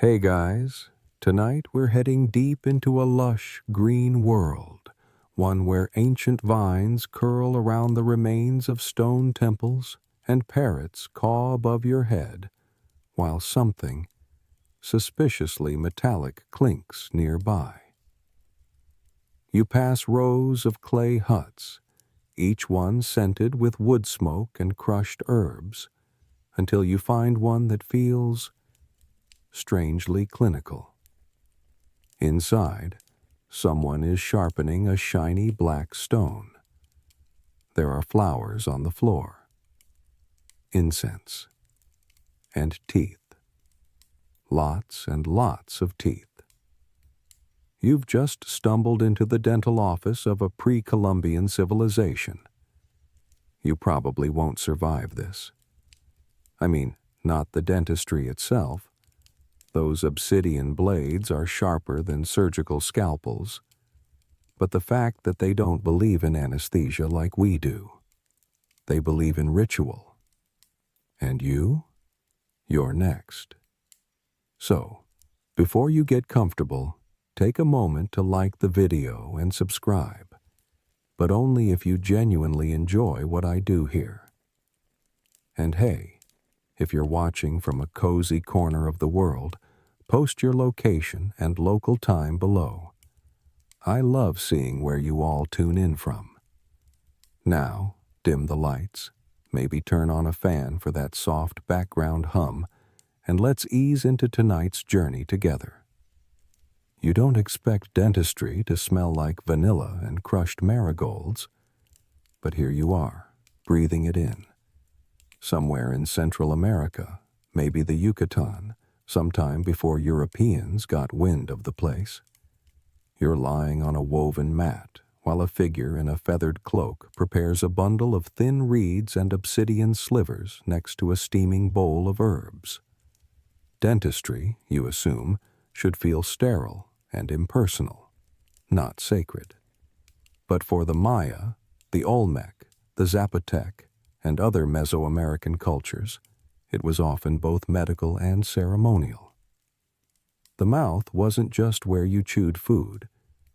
Hey guys, tonight we're heading deep into a lush green world, one where ancient vines curl around the remains of stone temples and parrots caw above your head, while something suspiciously metallic clinks nearby. You pass rows of clay huts, each one scented with wood smoke and crushed herbs, until you find one that feels strangely clinical. Inside, someone is sharpening a shiny black stone. There are flowers on the floor, incense, and teeth. Lots and lots of teeth. You've just stumbled into the dental office of a pre-Columbian civilization. You probably won't survive this. I mean, not the dentistry itself. Those obsidian blades are sharper than surgical scalpels, but the fact that they don't believe in anesthesia like we do. They believe in ritual. And you're next. So, before you get comfortable, take a moment to like the video and subscribe, but only if you genuinely enjoy what I do here. And hey, if you're watching from a cozy corner of the world, post your location and local time below. I love seeing where you all tune in from. Now, dim the lights, maybe turn on a fan for that soft background hum, and let's ease into tonight's journey together. You don't expect dentistry to smell like vanilla and crushed marigolds, but here you are, breathing it in. Somewhere in Central America, maybe the Yucatan, sometime before Europeans got wind of the place. You're lying on a woven mat, while a figure in a feathered cloak prepares a bundle of thin reeds and obsidian slivers next to a steaming bowl of herbs. Dentistry, you assume, should feel sterile and impersonal, not sacred. But for the Maya, the Olmec, the Zapotec, and other Mesoamerican cultures, it was often both medical and ceremonial. The mouth wasn't just where you chewed food.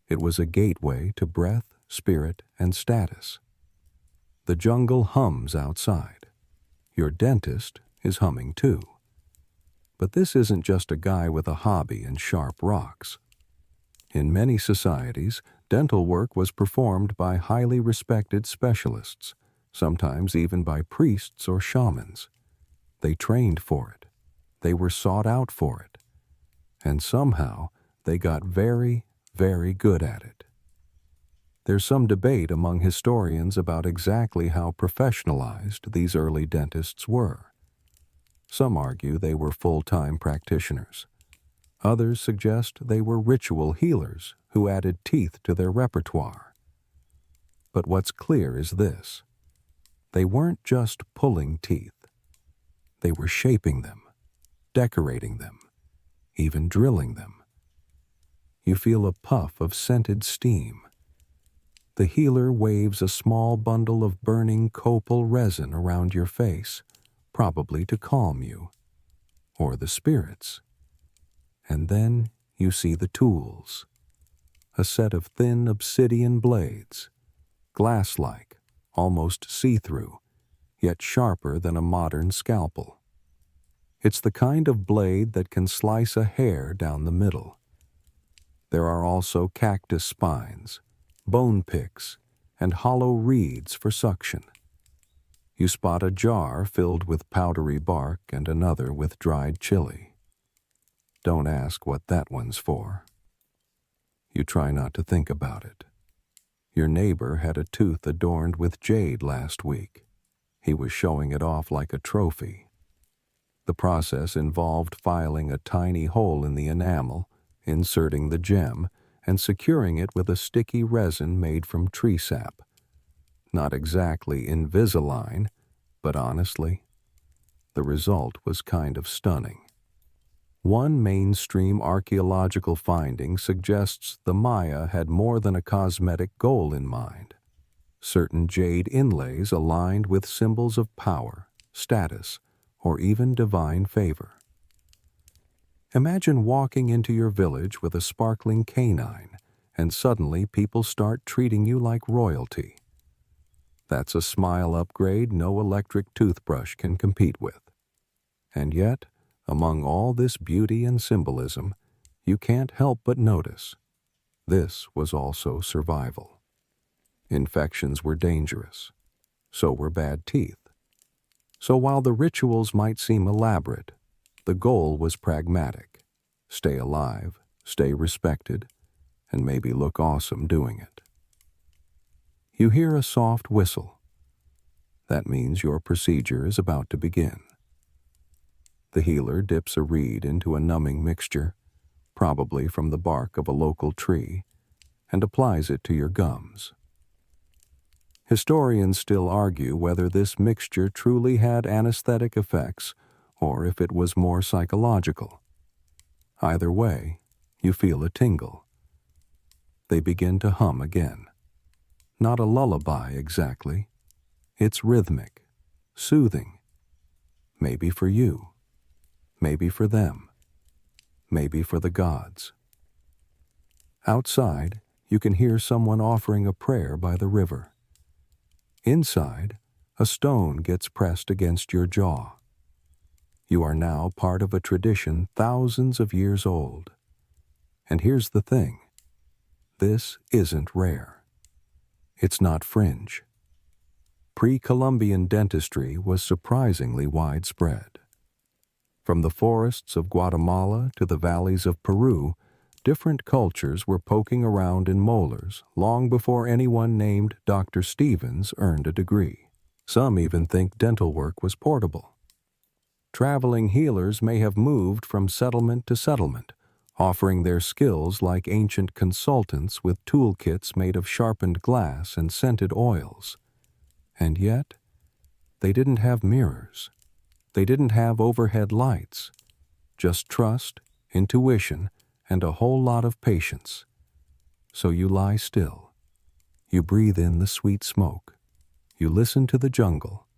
It was a gateway to breath, spirit, and status. The jungle hums outside. Your dentist is humming too. But this isn't just a guy with a hobby and sharp rocks. In many societies, dental work was performed by highly respected specialists, sometimes even by priests or shamans. They trained for it. They were sought out for it. And somehow, they got very, very good at it. There's some debate among historians about exactly how professionalized these early dentists were. Some argue they were full-time practitioners. Others suggest they were ritual healers who added teeth to their repertoire. But what's clear is this. They weren't just pulling teeth. They were shaping them, decorating them, even drilling them. You feel a puff of scented steam. The healer waves a small bundle of burning copal resin around your face, probably to calm you, or the spirits. And then you see the tools. A set of thin obsidian blades, glass-like, almost see-through, yet sharper than a modern scalpel. It's the kind of blade that can slice a hair down the middle. There are also cactus spines, bone picks, and hollow reeds for suction. You spot a jar filled with powdery bark and another with dried chili. Don't ask what that one's for. You try not to think about it. Your neighbor had a tooth adorned with jade last week. He was showing it off like a trophy. The process involved filing a tiny hole in the enamel, inserting the gem, and securing it with a sticky resin made from tree sap. Not exactly Invisalign, but honestly, the result was kind of stunning. One mainstream archaeological finding suggests the Maya had more than a cosmetic goal in mind. Certain jade inlays aligned with symbols of power, status, or even divine favor. Imagine walking into your village with a sparkling canine, and suddenly people start treating you like royalty. That's a smile upgrade no electric toothbrush can compete with. And yet, among all this beauty and symbolism, you can't help but notice this was also survival. Infections were dangerous. So were bad teeth. So while the rituals might seem elaborate, the goal was pragmatic. Stay alive, stay respected, and maybe look awesome doing it. You hear a soft whistle. That means your procedure is about to begin. The healer dips a reed into a numbing mixture, probably from the bark of a local tree, and applies it to your gums. Historians still argue whether this mixture truly had anesthetic effects or if it was more psychological. Either way, you feel a tingle. They begin to hum again. Not a lullaby exactly. It's rhythmic, soothing. Maybe for you. Maybe for them. Maybe for the gods. Outside, you can hear someone offering a prayer by the river. Inside, a stone gets pressed against your jaw. You are now part of a tradition thousands of years old. And here's the thing. This isn't rare. It's not fringe. Pre-Columbian dentistry was surprisingly widespread. From the forests of Guatemala to the valleys of Peru, different cultures were poking around in molars long before anyone named Dr. Stevens earned a degree. Some even think dental work was portable. Traveling healers may have moved from settlement to settlement, offering their skills like ancient consultants with toolkits made of sharpened glass and scented oils. And yet, they didn't have mirrors. They didn't have overhead lights. Just trust, intuition, and a whole lot of patience. So you lie still. You breathe in the sweet smoke. You listen to the jungle.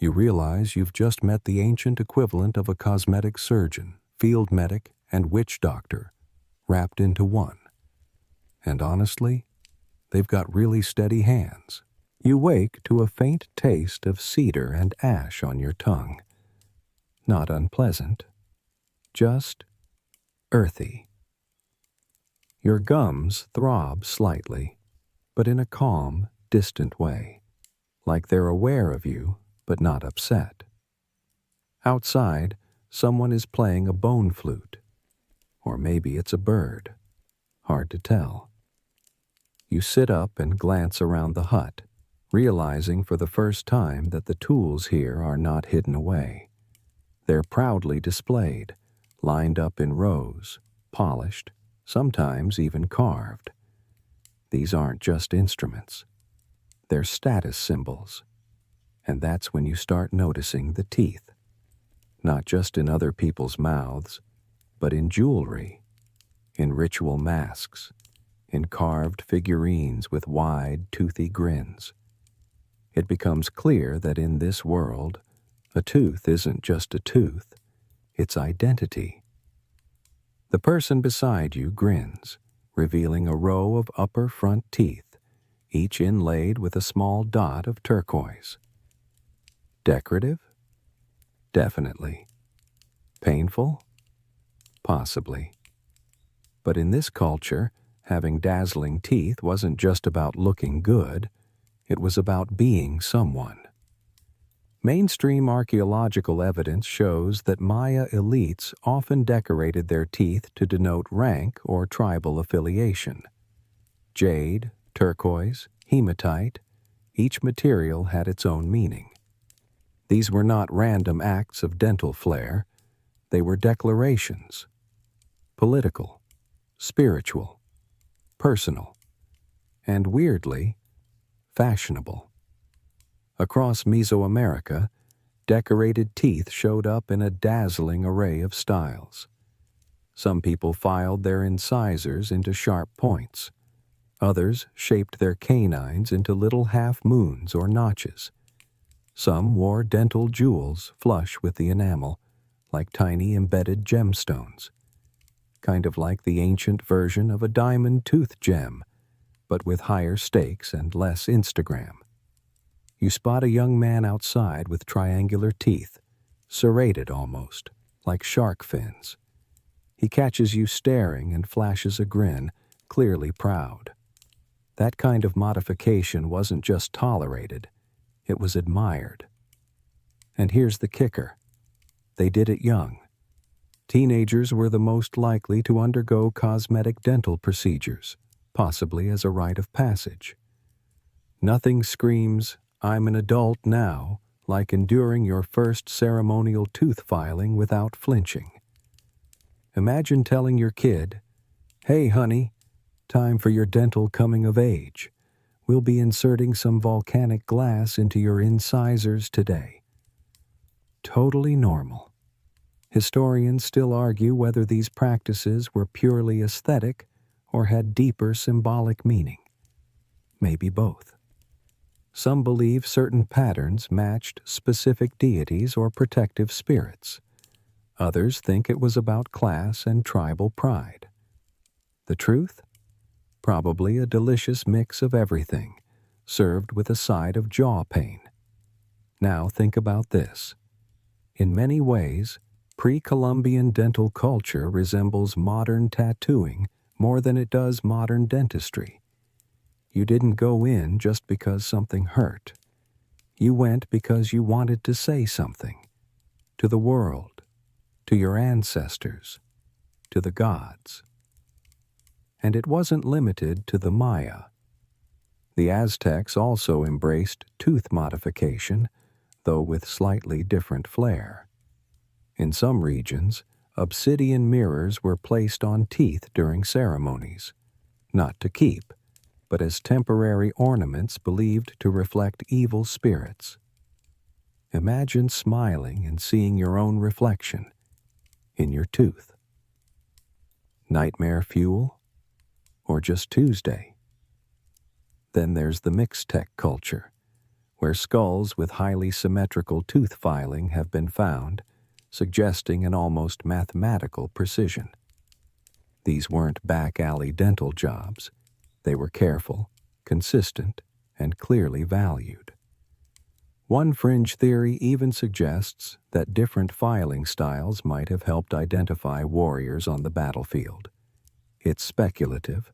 You realize you've just met the ancient equivalent of a cosmetic surgeon, field medic, and witch doctor, wrapped into one. And honestly, they've got really steady hands. You wake to a faint taste of cedar and ash on your tongue. Not unpleasant, just earthy. Your gums throb slightly, but in a calm, distant way, like they're aware of you, but not upset. Outside, someone is playing a bone flute, or maybe it's a bird. Hard to tell. You sit up and glance around the hut, realizing for the first time that the tools here are not hidden away. They're proudly displayed, lined up in rows, polished, sometimes even carved. These aren't just instruments. They're status symbols. And that's when you start noticing the teeth. Not just in other people's mouths, but in jewelry, in ritual masks, in carved figurines with wide, toothy grins. It becomes clear that in this world, a tooth isn't just a tooth, it's identity. The person beside you grins, revealing a row of upper front teeth, each inlaid with a small dot of turquoise. Decorative? Definitely. Painful? Possibly. But in this culture, having dazzling teeth wasn't just about looking good, it was about being someone. Mainstream archaeological evidence shows that Maya elites often decorated their teeth to denote rank or tribal affiliation. Jade, turquoise, hematite, each material had its own meaning. These were not random acts of dental flair, they were declarations. Political, spiritual, personal, and weirdly, fashionable. Across Mesoamerica, decorated teeth showed up in a dazzling array of styles. Some people filed their incisors into sharp points. Others shaped their canines into little half-moons or notches. Some wore dental jewels flush with the enamel, like tiny embedded gemstones, kind of like the ancient version of a diamond tooth gem, but with higher stakes and less Instagram. You spot a young man outside with triangular teeth, serrated almost, like shark fins. He catches you staring and flashes a grin, clearly proud. That kind of modification wasn't just tolerated, it was admired. And here's the kicker. They did it young. Teenagers were the most likely to undergo cosmetic dental procedures, possibly as a rite of passage. Nothing screams, "I'm an adult now," like enduring your first ceremonial tooth filing without flinching. Imagine telling your kid, "Hey, honey, time for your dental coming of age. We'll be inserting some volcanic glass into your incisors today." Totally normal. Historians still argue whether these practices were purely aesthetic or had deeper symbolic meaning. Maybe both. Some believe certain patterns matched specific deities or protective spirits. Others think it was about class and tribal pride. The truth? Probably a delicious mix of everything, served with a side of jaw pain. Now think about this. In many ways, pre-Columbian dental culture resembles modern tattooing more than it does modern dentistry. You didn't go in just because something hurt. You went because you wanted to say something. To the world, to your ancestors, to the gods. And it wasn't limited to the Maya. The Aztecs also embraced tooth modification, though with slightly different flair. In some regions, obsidian mirrors were placed on teeth during ceremonies, not to keep, but as temporary ornaments believed to reflect evil spirits. Imagine smiling and seeing your own reflection in your tooth. Nightmare fuel? Or just Tuesday? Then there's the mixed tech culture, where skulls with highly symmetrical tooth filing have been found, suggesting an almost mathematical precision. These weren't back-alley dental jobs. They were careful, consistent, and clearly valued. One fringe theory even suggests that different filing styles might have helped identify warriors on the battlefield. It's speculative,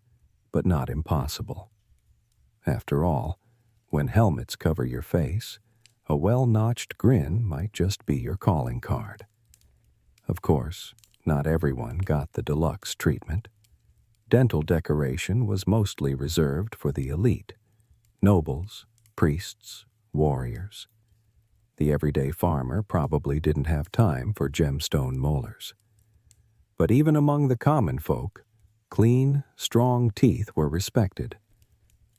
but not impossible. After all, when helmets cover your face, a well-notched grin might just be your calling card. Of course, not everyone got the deluxe treatment. Dental decoration was mostly reserved for the elite: nobles, priests, warriors. The everyday farmer probably didn't have time for gemstone molars. But even among the common folk, clean, strong teeth were respected,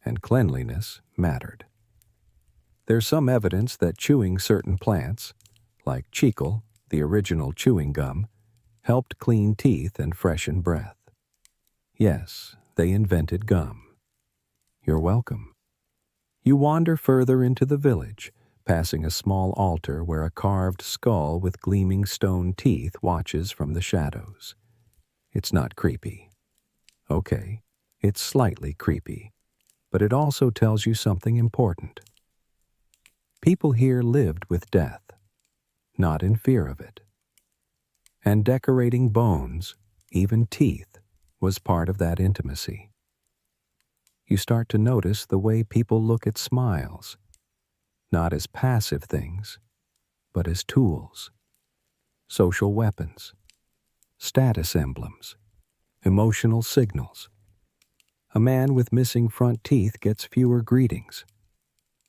and cleanliness mattered. There's some evidence that chewing certain plants, like chicle, the original chewing gum, helped clean teeth and freshen breath. Yes, they invented gum. You're welcome. You wander further into the village, passing a small altar where a carved skull with gleaming stone teeth watches from the shadows. It's not creepy. Okay, it's slightly creepy, but it also tells you something important. People here lived with death, not in fear of it. And decorating bones, even teeth, was part of that intimacy. You start to notice the way people look at smiles, not as passive things, but as tools, social weapons, status emblems, emotional signals. A man with missing front teeth gets fewer greetings.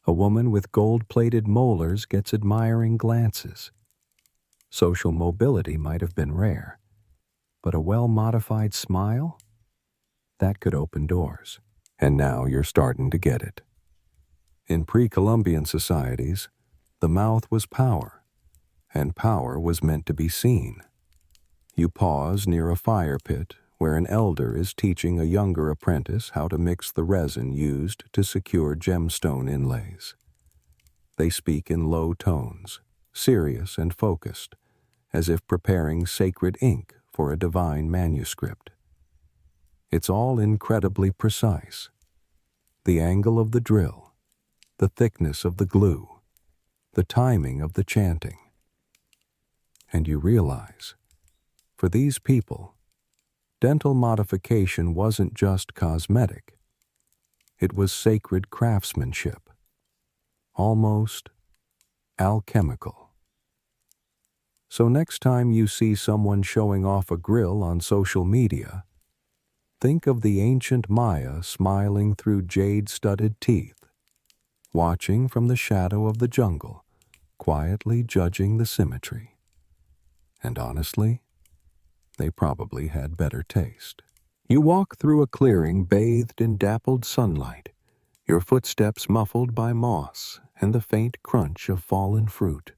A woman with gold-plated molars gets admiring glances. Social mobility might have been rare, but a well-modified smile? That could open doors. And now you're starting to get it. In pre-Columbian societies, the mouth was power, and power was meant to be seen. You pause near a fire pit where an elder is teaching a younger apprentice how to mix the resin used to secure gemstone inlays. They speak in low tones, serious and focused, as if preparing sacred ink for a divine manuscript. It's all incredibly precise. The angle of the drill, the thickness of the glue, the timing of the chanting. And you realize, for these people, dental modification wasn't just cosmetic. It was sacred craftsmanship, almost alchemical. So next time you see someone showing off a grill on social media, think of the ancient Maya smiling through jade-studded teeth, watching from the shadow of the jungle, quietly judging the symmetry. And honestly, they probably had better taste. You walk through a clearing bathed in dappled sunlight, your footsteps muffled by moss and the faint crunch of fallen fruit.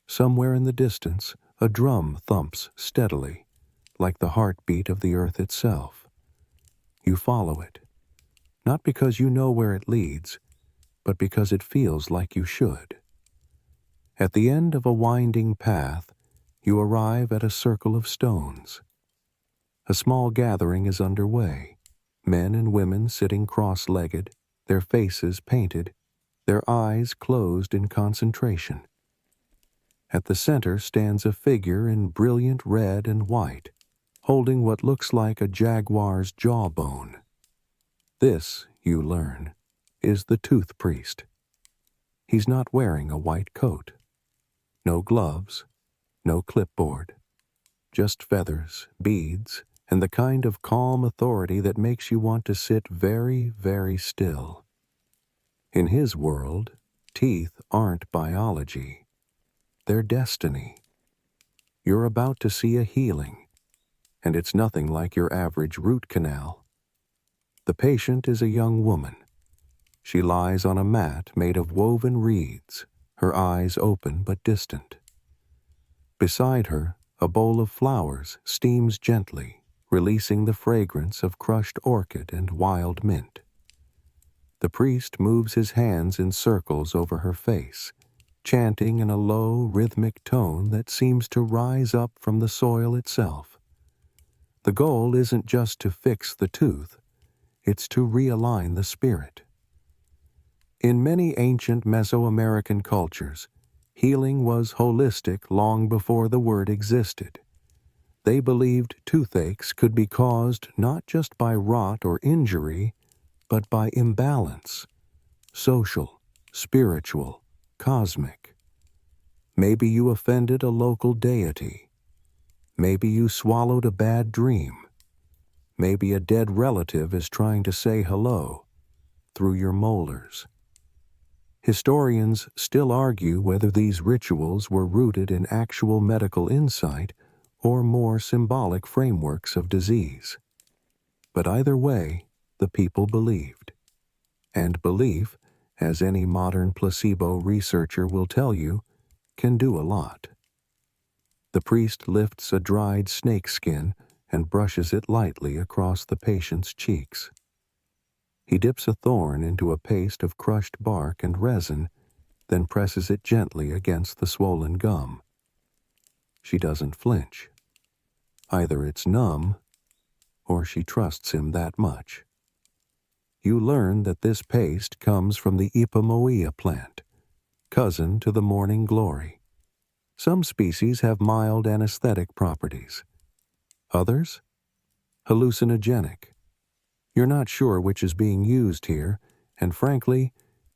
Somewhere in the distance, a drum thumps steadily, like the heartbeat of the earth itself. You follow it, not because you know where it leads, but because it feels like you should. At the end of a winding path, you arrive at a circle of stones. A small gathering is underway, men and women sitting cross-legged, their faces painted, their eyes closed in concentration. At the center stands a figure in brilliant red and white, holding what looks like a jaguar's jawbone. This, you learn, is the tooth priest. He's not wearing a white coat. No gloves, no clipboard. Just feathers, beads, and the kind of calm authority that makes you want to sit very, very still. In his world, teeth aren't biology. They're destiny. You're about to see a healing, and it's nothing like your average root canal. The patient is a young woman. She lies on a mat made of woven reeds, her eyes open but distant. Beside her, a bowl of flowers steams gently, releasing the fragrance of crushed orchid and wild mint. The priest moves his hands in circles over her face, chanting in a low, rhythmic tone that seems to rise up from the soil itself. The goal isn't just to fix the tooth, it's to realign the spirit. In many ancient Mesoamerican cultures, healing was holistic long before the word existed. They believed toothaches could be caused not just by rot or injury, but by imbalance, social, spiritual, cosmic. Maybe you offended a local deity. Maybe you swallowed a bad dream. Maybe a dead relative is trying to say hello through your molars. Historians still argue whether these rituals were rooted in actual medical insight or more symbolic frameworks of disease. But either way, the people believed. And belief, as any modern placebo researcher will tell you, can do a lot. The priest lifts a dried snake skin and brushes it lightly across the patient's cheeks. He dips a thorn into a paste of crushed bark and resin, then presses it gently against the swollen gum. She doesn't flinch. Either it's numb, or she trusts him that much. You learn that this paste comes from the ipomoea plant, cousin to the morning glory. Some species have mild anesthetic properties. Others? Hallucinogenic. You're not sure which is being used here, and frankly,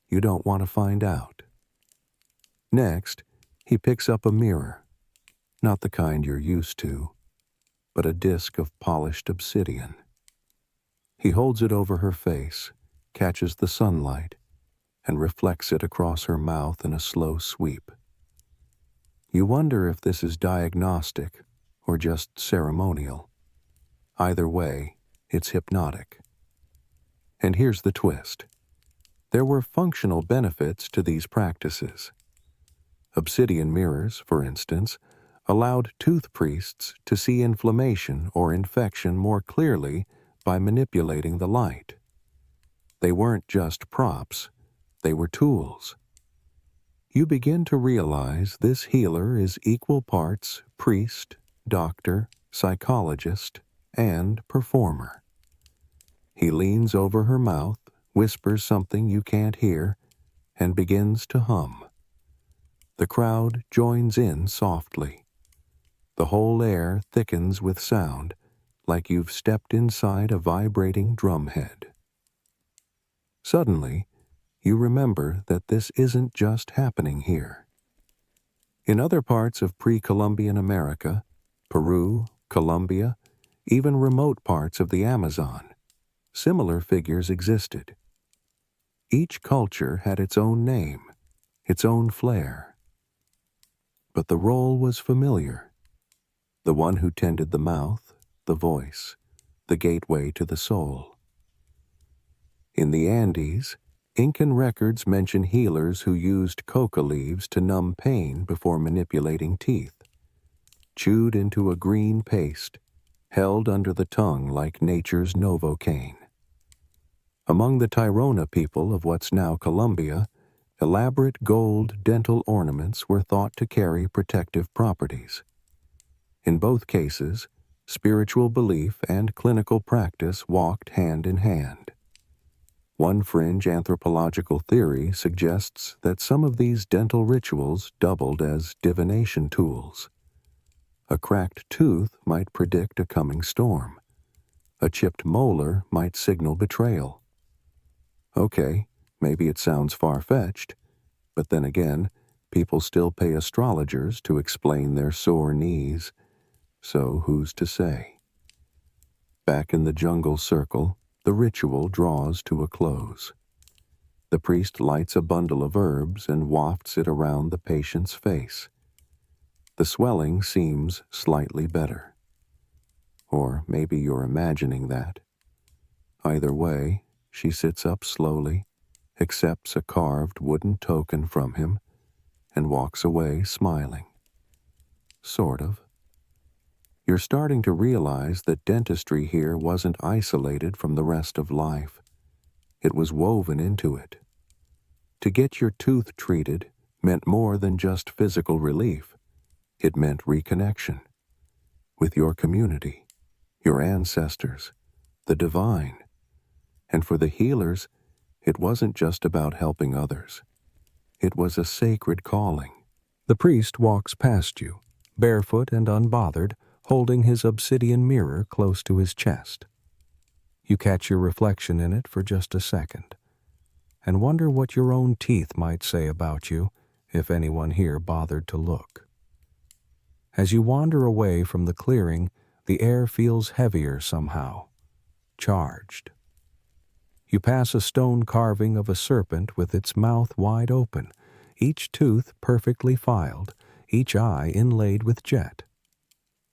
you don't want to find out. Next, he picks up a mirror. Not the kind you're used to, but a disc of polished obsidian. He holds it over her face, catches the sunlight, and reflects it across her mouth in a slow sweep. You wonder if this is diagnostic or just ceremonial. Either way, it's hypnotic. And here's the twist. There were functional benefits to these practices. Obsidian mirrors, for instance, allowed tooth priests to see inflammation or infection more clearly by manipulating the light. They weren't just props, they were tools. You begin to realize this healer is equal parts priest, doctor, psychologist, and performer. He leans over her mouth, whispers something you can't hear, and begins to hum. The crowd joins in softly. The whole air thickens with sound, like you've stepped inside a vibrating drumhead. Suddenly, you remember that this isn't just happening here. In other parts of pre-Columbian America, Peru, Colombia, even remote parts of the Amazon, similar figures existed. Each culture had its own name, its own flair. But the role was familiar. The one who tended the mouth, the voice, the gateway to the soul. In the Andes, Incan records mention healers who used coca leaves to numb pain before manipulating teeth, chewed into a green paste, held under the tongue like nature's novocaine. Among the Tairona people of what's now Colombia, elaborate gold dental ornaments were thought to carry protective properties. In both cases, spiritual belief and clinical practice walked hand in hand. One fringe anthropological theory suggests that some of these dental rituals doubled as divination tools. A cracked tooth might predict a coming storm. A chipped molar might signal betrayal. Okay, maybe it sounds far-fetched, but then again, people still pay astrologers to explain their sore knees, so who's to say? Back in the jungle circle, the ritual draws to a close. The priest lights a bundle of herbs and wafts it around the patient's face. The swelling seems slightly better. Or maybe you're imagining that. Either way, she sits up slowly, accepts a carved wooden token from him, and walks away smiling. Sort of. You're starting to realize that dentistry here wasn't isolated from the rest of life. It was woven into it. To get your tooth treated meant more than just physical relief. It meant reconnection with your community, your ancestors, the divine. And for the healers, it wasn't just about helping others. It was a sacred calling. The priest walks past you, barefoot and unbothered, holding his obsidian mirror close to his chest. You catch your reflection in it for just a second, and wonder what your own teeth might say about you if anyone here bothered to look. As you wander away from the clearing, the air feels heavier somehow, charged. You pass a stone carving of a serpent with its mouth wide open, each tooth perfectly filed, each eye inlaid with jet.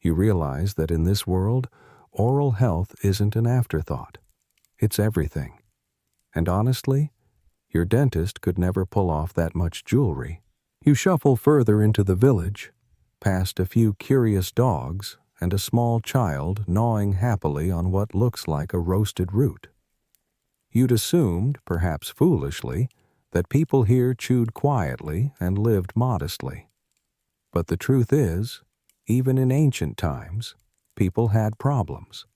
You realize that in this world, oral health isn't an afterthought. It's everything. And honestly, your dentist could never pull off that much jewelry. You shuffle further into the village, past a few curious dogs and a small child gnawing happily on what looks like a roasted root. You'd assumed, perhaps foolishly, that people here chewed quietly and lived modestly. But the truth is, even in ancient times, people had problems,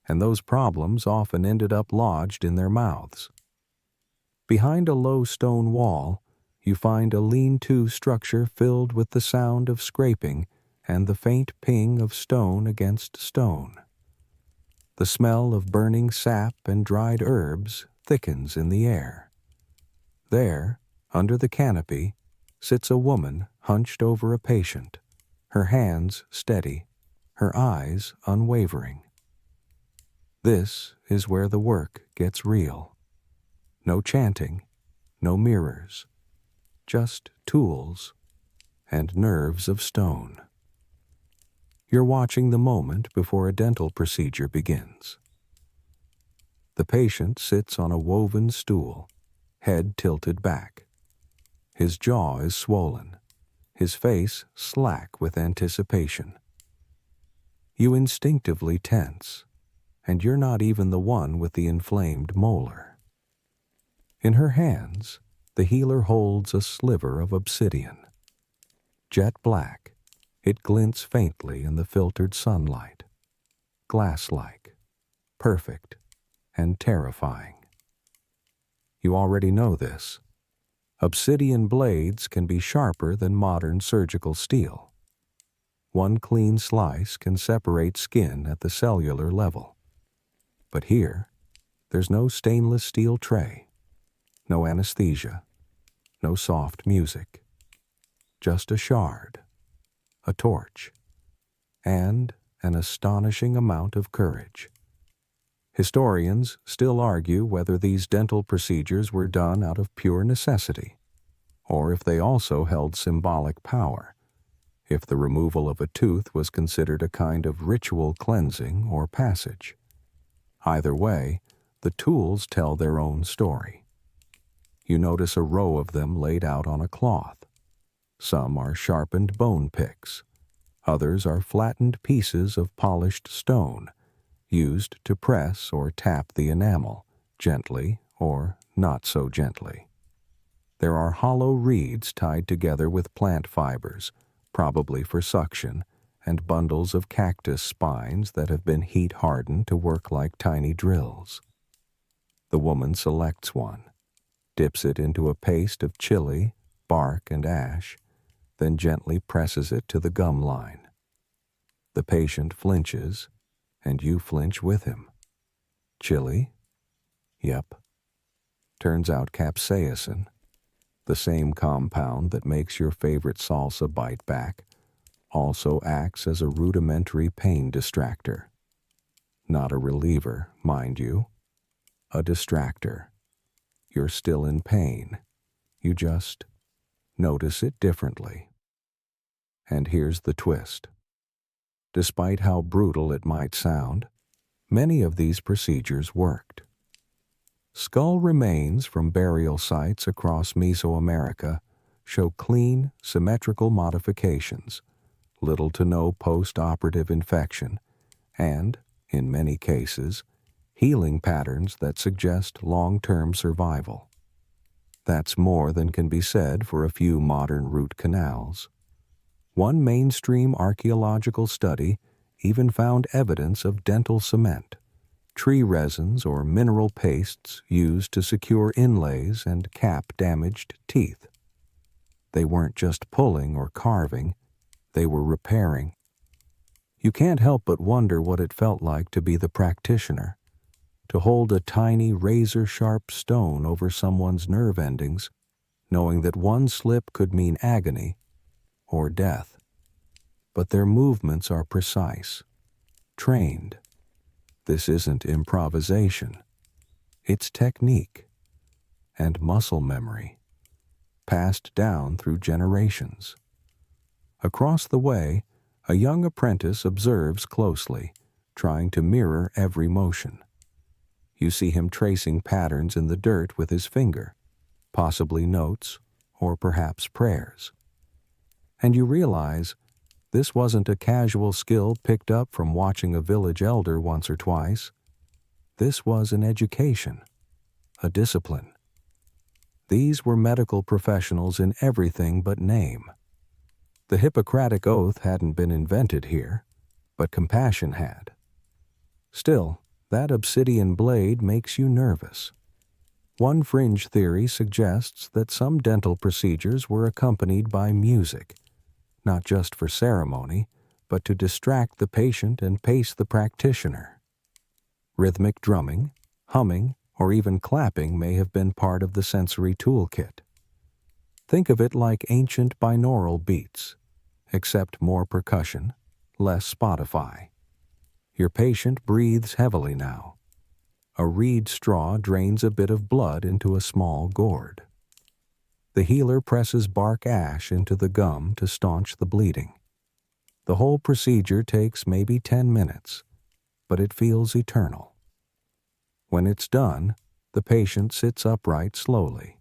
and those problems often ended up lodged in their mouths. Behind a low stone wall, you find a lean-to structure filled with the sound of scraping and the faint ping of stone against stone. The smell of burning sap and dried herbs thickens in the air. There, under the canopy, sits a woman hunched over a patient, her hands steady, her eyes unwavering. This is where the work gets real. No chanting, no mirrors, just tools and nerves of stone. You're watching the moment before a dental procedure begins. The patient sits on a woven stool, head tilted back. His jaw is swollen, his face slack with anticipation. You instinctively tense, and you're not even the one with the inflamed molar. In her hands, the healer holds a sliver of obsidian. Jet black, it glints faintly in the filtered sunlight. Glass-like, perfect, and terrifying. You already know this. Obsidian blades can be sharper than modern surgical steel. One clean slice can separate skin at the cellular level. But here, there's no stainless steel tray, no anesthesia, no soft music. Just a shard, a torch, and an astonishing amount of courage. Historians still argue whether these dental procedures were done out of pure necessity, or if they also held symbolic power, if the removal of a tooth was considered a kind of ritual cleansing or passage. Either way, the tools tell their own story. You notice a row of them laid out on a cloth. Some are sharpened bone picks. Others are flattened pieces of polished stone, used to press or tap the enamel, gently or not so gently. There are hollow reeds tied together with plant fibers, probably for suction, and bundles of cactus spines that have been heat-hardened to work like tiny drills. The woman selects one, dips it into a paste of chili, bark, and ash, then gently presses it to the gum line. The patient flinches, and you flinch with him. Chili? Yep. Turns out capsaicin, the same compound that makes your favorite salsa bite back, also acts as a rudimentary pain distractor. Not a reliever, mind you. A distractor. You're still in pain. You just notice it differently. And here's the twist. Despite how brutal it might sound, many of these procedures worked. Skull remains from burial sites across Mesoamerica show clean, symmetrical modifications, little to no post-operative infection, and, in many cases, healing patterns that suggest long-term survival. That's more than can be said for a few modern root canals. One mainstream archaeological study even found evidence of dental cement, tree resins or mineral pastes used to secure inlays and cap damaged teeth. They weren't just pulling or carving, they were repairing. You can't help but wonder what it felt like to be the practitioner, to hold a tiny razor-sharp stone over someone's nerve endings, knowing that one slip could mean agony or death. But their movements are precise, trained. This isn't improvisation. It's technique and muscle memory, passed down through generations. Across the way, a young apprentice observes closely, trying to mirror every motion. You see him tracing patterns in the dirt with his finger, possibly notes or perhaps prayers. And you realize this wasn't a casual skill picked up from watching a village elder once or twice. This was an education, a discipline. These were medical professionals in everything but name. The Hippocratic Oath hadn't been invented here, but compassion had. Still, that obsidian blade makes you nervous. One fringe theory suggests that some dental procedures were accompanied by music, not just for ceremony, but to distract the patient and pace the practitioner. Rhythmic drumming, humming, or even clapping may have been part of the sensory toolkit. Think of it like ancient binaural beats, except more percussion, less Spotify. Your patient breathes heavily now. A reed straw drains a bit of blood into a small gourd. The healer presses bark ash into the gum to staunch the bleeding. The whole procedure takes maybe 10 minutes, but it feels eternal. When it's done, the patient sits upright slowly.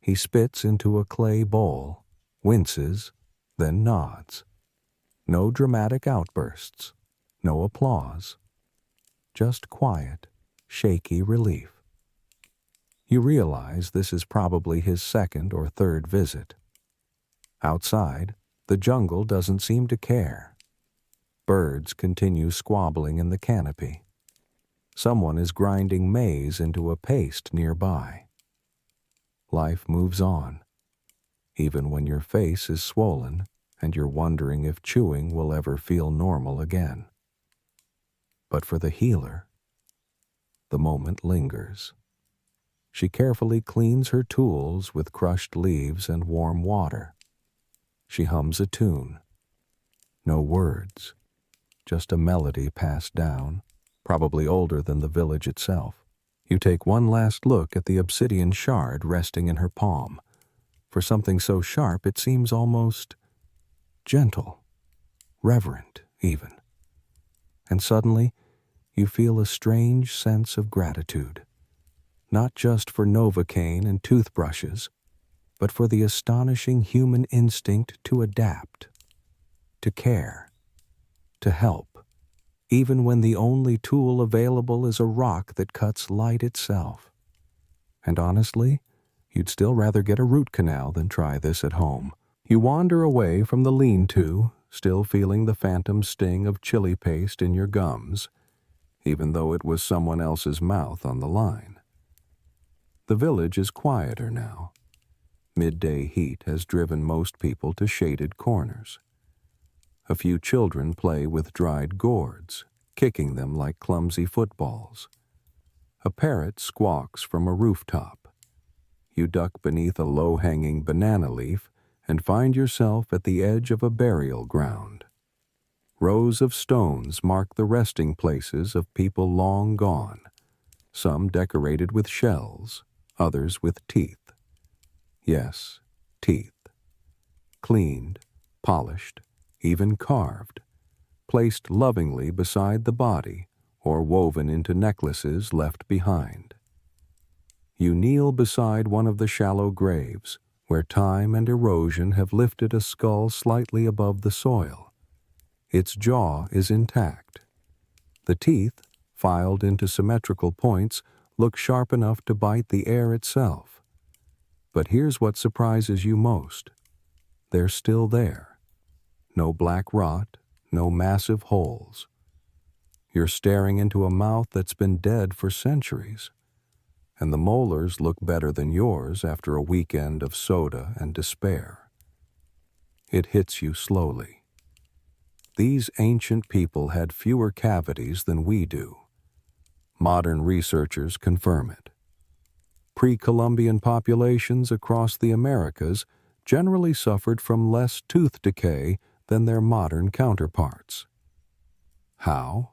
He spits into a clay bowl, winces, then nods. No dramatic outbursts, no applause. Just quiet, shaky relief. You realize this is probably his second or third visit. Outside, the jungle doesn't seem to care. Birds continue squabbling in the canopy. Someone is grinding maize into a paste nearby. Life moves on, even when your face is swollen and you're wondering if chewing will ever feel normal again. But for the healer, the moment lingers. She carefully cleans her tools with crushed leaves and warm water. She hums a tune. No words, just a melody passed down, probably older than the village itself. You take one last look at the obsidian shard resting in her palm. For something so sharp, it seems almost gentle, reverent even. And suddenly, you feel a strange sense of gratitude, not just for Novocaine and toothbrushes, but for the astonishing human instinct to adapt, to care, to help, even when the only tool available is a rock that cuts light itself. And honestly, you'd still rather get a root canal than try this at home. You wander away from the lean-to, still feeling the phantom sting of chili paste in your gums, even though it was someone else's mouth on the line. The village is quieter now. Midday heat has driven most people to shaded corners. A few children play with dried gourds, kicking them like clumsy footballs. A parrot squawks from a rooftop. You duck beneath a low-hanging banana leaf and find yourself at the edge of a burial ground. Rows of stones mark the resting places of people long gone, some decorated with shells, others with teeth. Yes, teeth. Cleaned, polished, even carved, placed lovingly beside the body or woven into necklaces left behind. You kneel beside one of the shallow graves, where time and erosion have lifted a skull slightly above the soil. Its jaw is intact. The teeth, filed into symmetrical points, look sharp enough to bite the air itself. But here's what surprises you most. They're still there. No black rot, no massive holes. You're staring into a mouth that's been dead for centuries, and the molars look better than yours after a weekend of soda and despair. It hits you slowly. These ancient people had fewer cavities than we do. Modern researchers confirm it. Pre-Columbian populations across the Americas generally suffered from less tooth decay than their modern counterparts. How?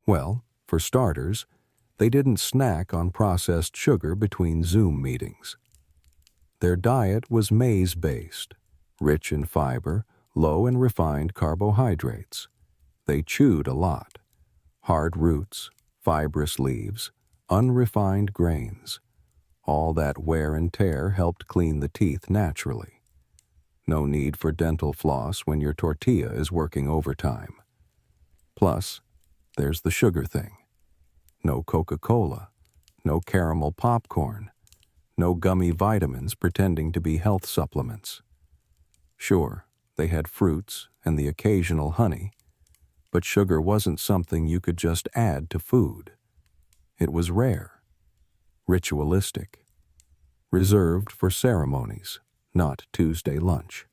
Well, for starters, they didn't snack on processed sugar between Zoom meetings. Their diet was maize-based, rich in fiber, low in refined carbohydrates. They chewed a lot. Hard roots, fibrous leaves, unrefined grains. All that wear and tear helped clean the teeth naturally. No need for dental floss when your tortilla is working overtime. Plus, there's the sugar thing. No Coca-Cola, no caramel popcorn, no gummy vitamins pretending to be health supplements. Sure, they had fruits and the occasional honey, but sugar wasn't something you could just add to food. It was rare, ritualistic, reserved for ceremonies, not Tuesday lunch.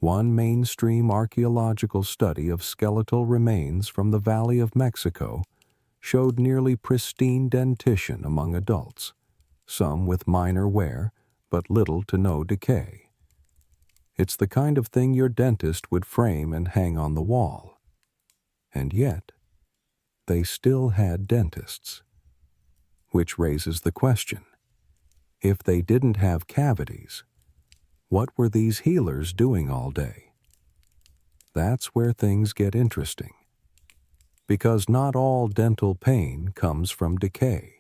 One mainstream archaeological study of skeletal remains from the Valley of Mexico showed nearly pristine dentition among adults, some with minor wear, but little to no decay. It's the kind of thing your dentist would frame and hang on the wall. And yet, they still had dentists. Which raises the question, if they didn't have cavities, what were these healers doing all day? That's where things get interesting. Because not all dental pain comes from decay.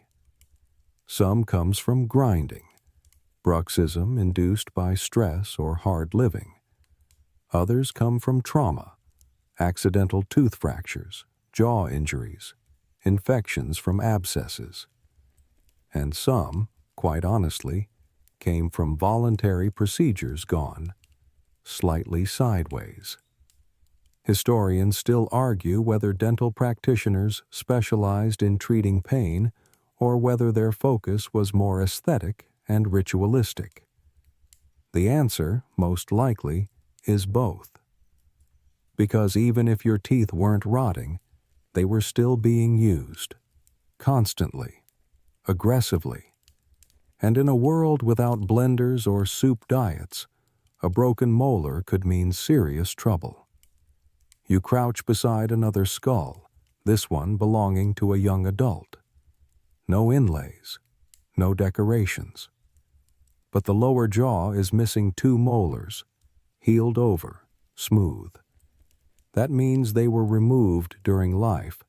Some comes from grinding, bruxism induced by stress or hard living. Others come from trauma, accidental tooth fractures, jaw injuries, infections from abscesses. and some, quite honestly, came from voluntary procedures gone slightly sideways. Historians still argue whether dental practitioners specialized in treating pain or whether their focus was more aesthetic and ritualistic. The answer, most likely, is both. Because even if your teeth weren't rotting, they were still being used, constantly, aggressively. And in a world without blenders or soup diets, a broken molar could mean serious trouble. You crouch beside another skull, this one belonging to a young adult. No inlays, no decorations. But the lower jaw is missing 2 molars, healed over, smooth. That means they were removed during life,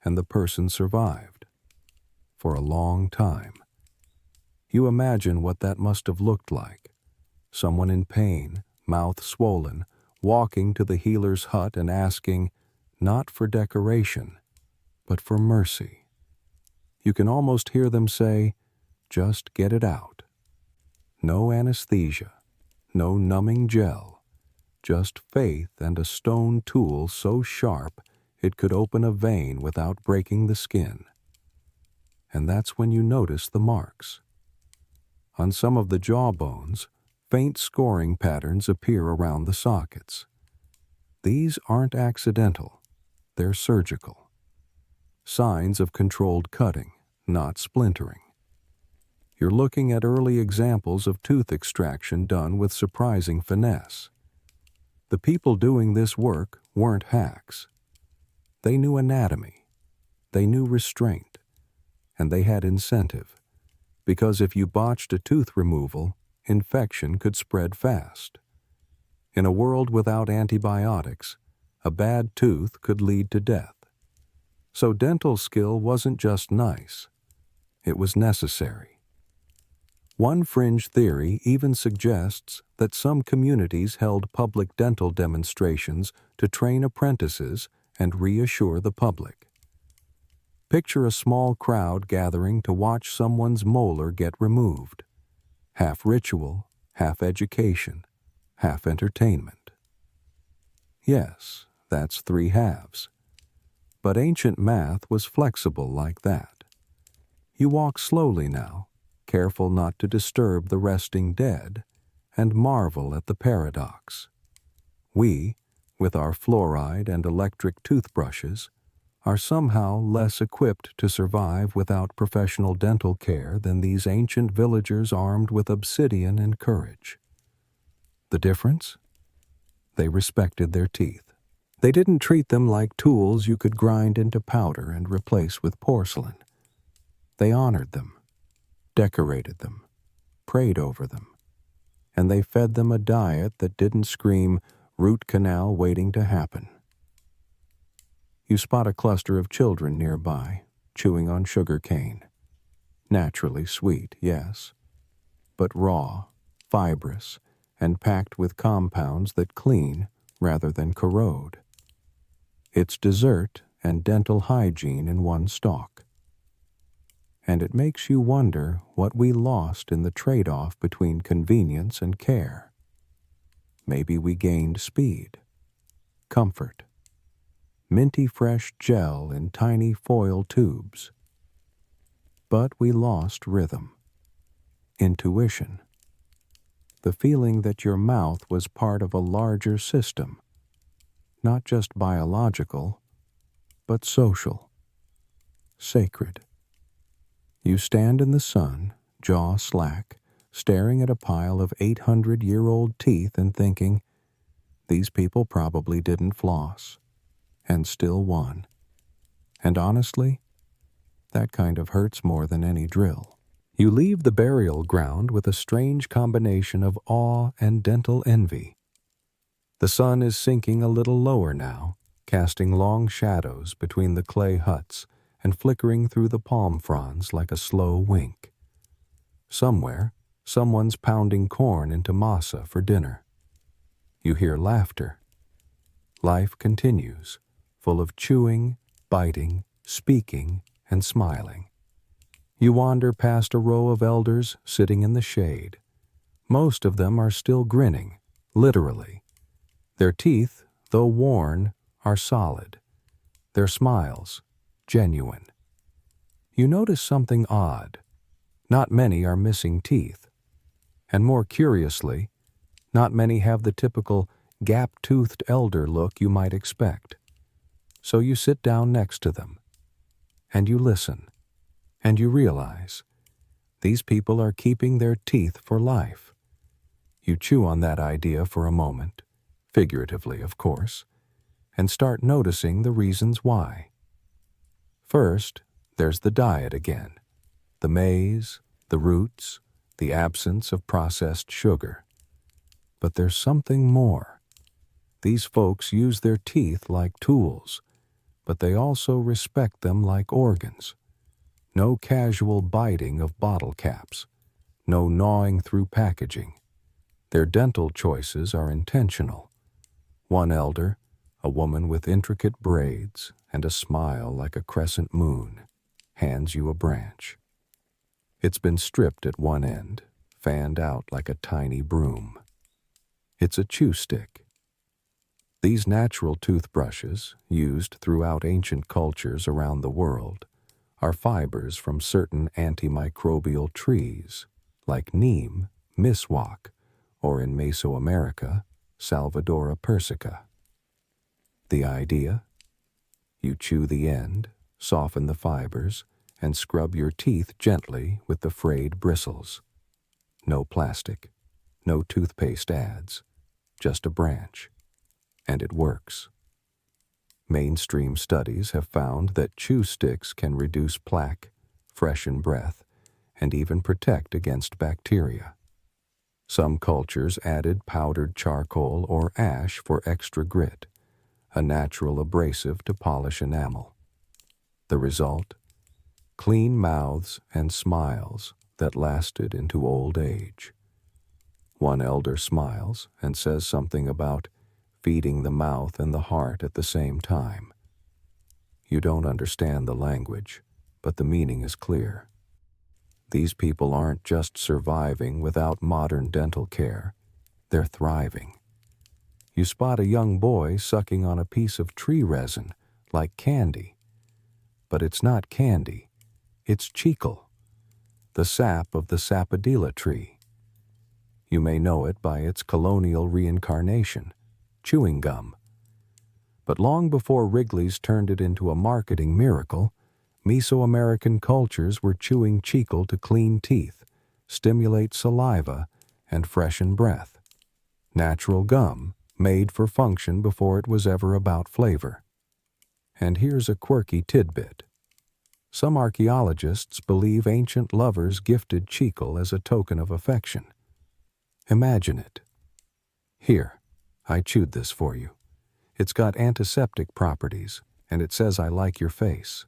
and the person survived. For a long time. You imagine what that must have looked like. Someone in pain, mouth swollen, walking to the healer's hut and asking, not for decoration, but for mercy. You can almost hear them say, just get it out. No anesthesia, no numbing gel, just faith and a stone tool so sharp it could open a vein without breaking the skin. And that's when you notice the marks. On some of the jawbones, faint scoring patterns appear around the sockets. These aren't accidental, they're surgical. Signs of controlled cutting, not splintering. You're looking at early examples of tooth extraction done with surprising finesse. The people doing this work weren't hacks. They knew anatomy, they knew restraint, and they had incentive. Because if you botched a tooth removal, infection could spread fast. In a world without antibiotics, a bad tooth could lead to death. So dental skill wasn't just nice, it was necessary. One fringe theory even suggests that some communities held public dental demonstrations to train apprentices and reassure the public. Picture a small crowd gathering to watch someone's molar get removed. Half ritual, half education, half entertainment. Yes, that's 3 halves. But ancient math was flexible like that. You walk slowly now, careful not to disturb the resting dead, and marvel at the paradox. We, with our fluoride and electric toothbrushes, are somehow less equipped to survive without professional dental care than these ancient villagers armed with obsidian and courage. The difference? They respected their teeth. They didn't treat them like tools you could grind into powder and replace with porcelain. They honored them, decorated them, prayed over them, and they fed them a diet that didn't scream root canal waiting to happen. You spot a cluster of children nearby, chewing on sugar cane. Naturally sweet, yes, but raw, fibrous, and packed with compounds that clean rather than corrode. It's dessert and dental hygiene in one stalk. And it makes you wonder what we lost in the trade-off between convenience and care. Maybe we gained speed, comfort, minty fresh gel in tiny foil tubes. But we lost rhythm, intuition, the feeling that your mouth was part of a larger system, not just biological, but social, sacred. You stand in the sun, jaw slack, staring at a pile of 800-year-old teeth and thinking, these people probably didn't floss, and still won. And honestly, that kind of hurts more than any drill. You leave the burial ground with a strange combination of awe and dental envy. The sun is sinking a little lower now, casting long shadows between the clay huts and flickering through the palm fronds like a slow wink. Somewhere, someone's pounding corn into masa for dinner. You hear laughter. Life continues, full of chewing, biting, speaking, and smiling. You wander past a row of elders sitting in the shade. Most of them are still grinning, literally. Their teeth, though worn, are solid. Their smiles, genuine. You notice something odd. Not many are missing teeth. And more curiously, not many have the typical gap-toothed elder look you might expect. So you sit down next to them, and you listen, and you realize these people are keeping their teeth for life. You chew on that idea for a moment, figuratively, of course, and start noticing the reasons why. First, there's the diet again. The maize, the roots, the absence of processed sugar. But there's something more. These folks use their teeth like tools, but they also respect them like organs. No casual biting of bottle caps. No gnawing through packaging. Their dental choices are intentional. One elder, a woman with intricate braids and a smile like a crescent moon, hands you a branch. It's been stripped at one end, fanned out like a tiny broom. It's a chew stick. These natural toothbrushes, used throughout ancient cultures around the world, are fibers from certain antimicrobial trees, like neem, miswak, or in Mesoamerica, Salvadora persica. The idea? You chew the end, soften the fibers, and scrub your teeth gently with the frayed bristles. No plastic, no toothpaste ads, just a branch. And it works. Mainstream studies have found that chew sticks can reduce plaque, freshen breath, and even protect against bacteria. Some cultures added powdered charcoal or ash for extra grit, a natural abrasive to polish enamel. The result? Clean mouths and smiles that lasted into old age. One elder smiles and says something about feeding the mouth and the heart at the same time. You don't understand the language, but the meaning is clear. These people aren't just surviving without modern dental care, they're thriving. You spot a young boy sucking on a piece of tree resin like candy. But it's not candy, it's chicle, the sap of the sapodilla tree. You may know it by its colonial reincarnation, chewing gum. But long before Wrigley's turned it into a marketing miracle, Mesoamerican cultures were chewing chicle to clean teeth, stimulate saliva, and freshen breath. Natural gum, made for function before it was ever about flavor. And here's a quirky tidbit. Some archaeologists believe ancient lovers gifted chicle as a token of affection. Imagine it. Here, I chewed this for you. It's got antiseptic properties, and it says I like your face.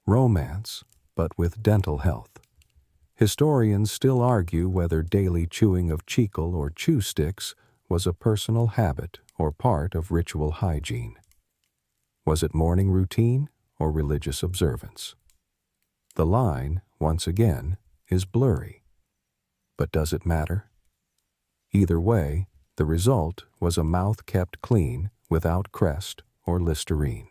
Romance, but with dental health. Historians still argue whether daily chewing of chicle or chew sticks was a personal habit or part of ritual hygiene. Was it morning routine or religious observance? The line, once again, is blurry. But does it matter? Either way, the result was a mouth kept clean without crest or Listerine.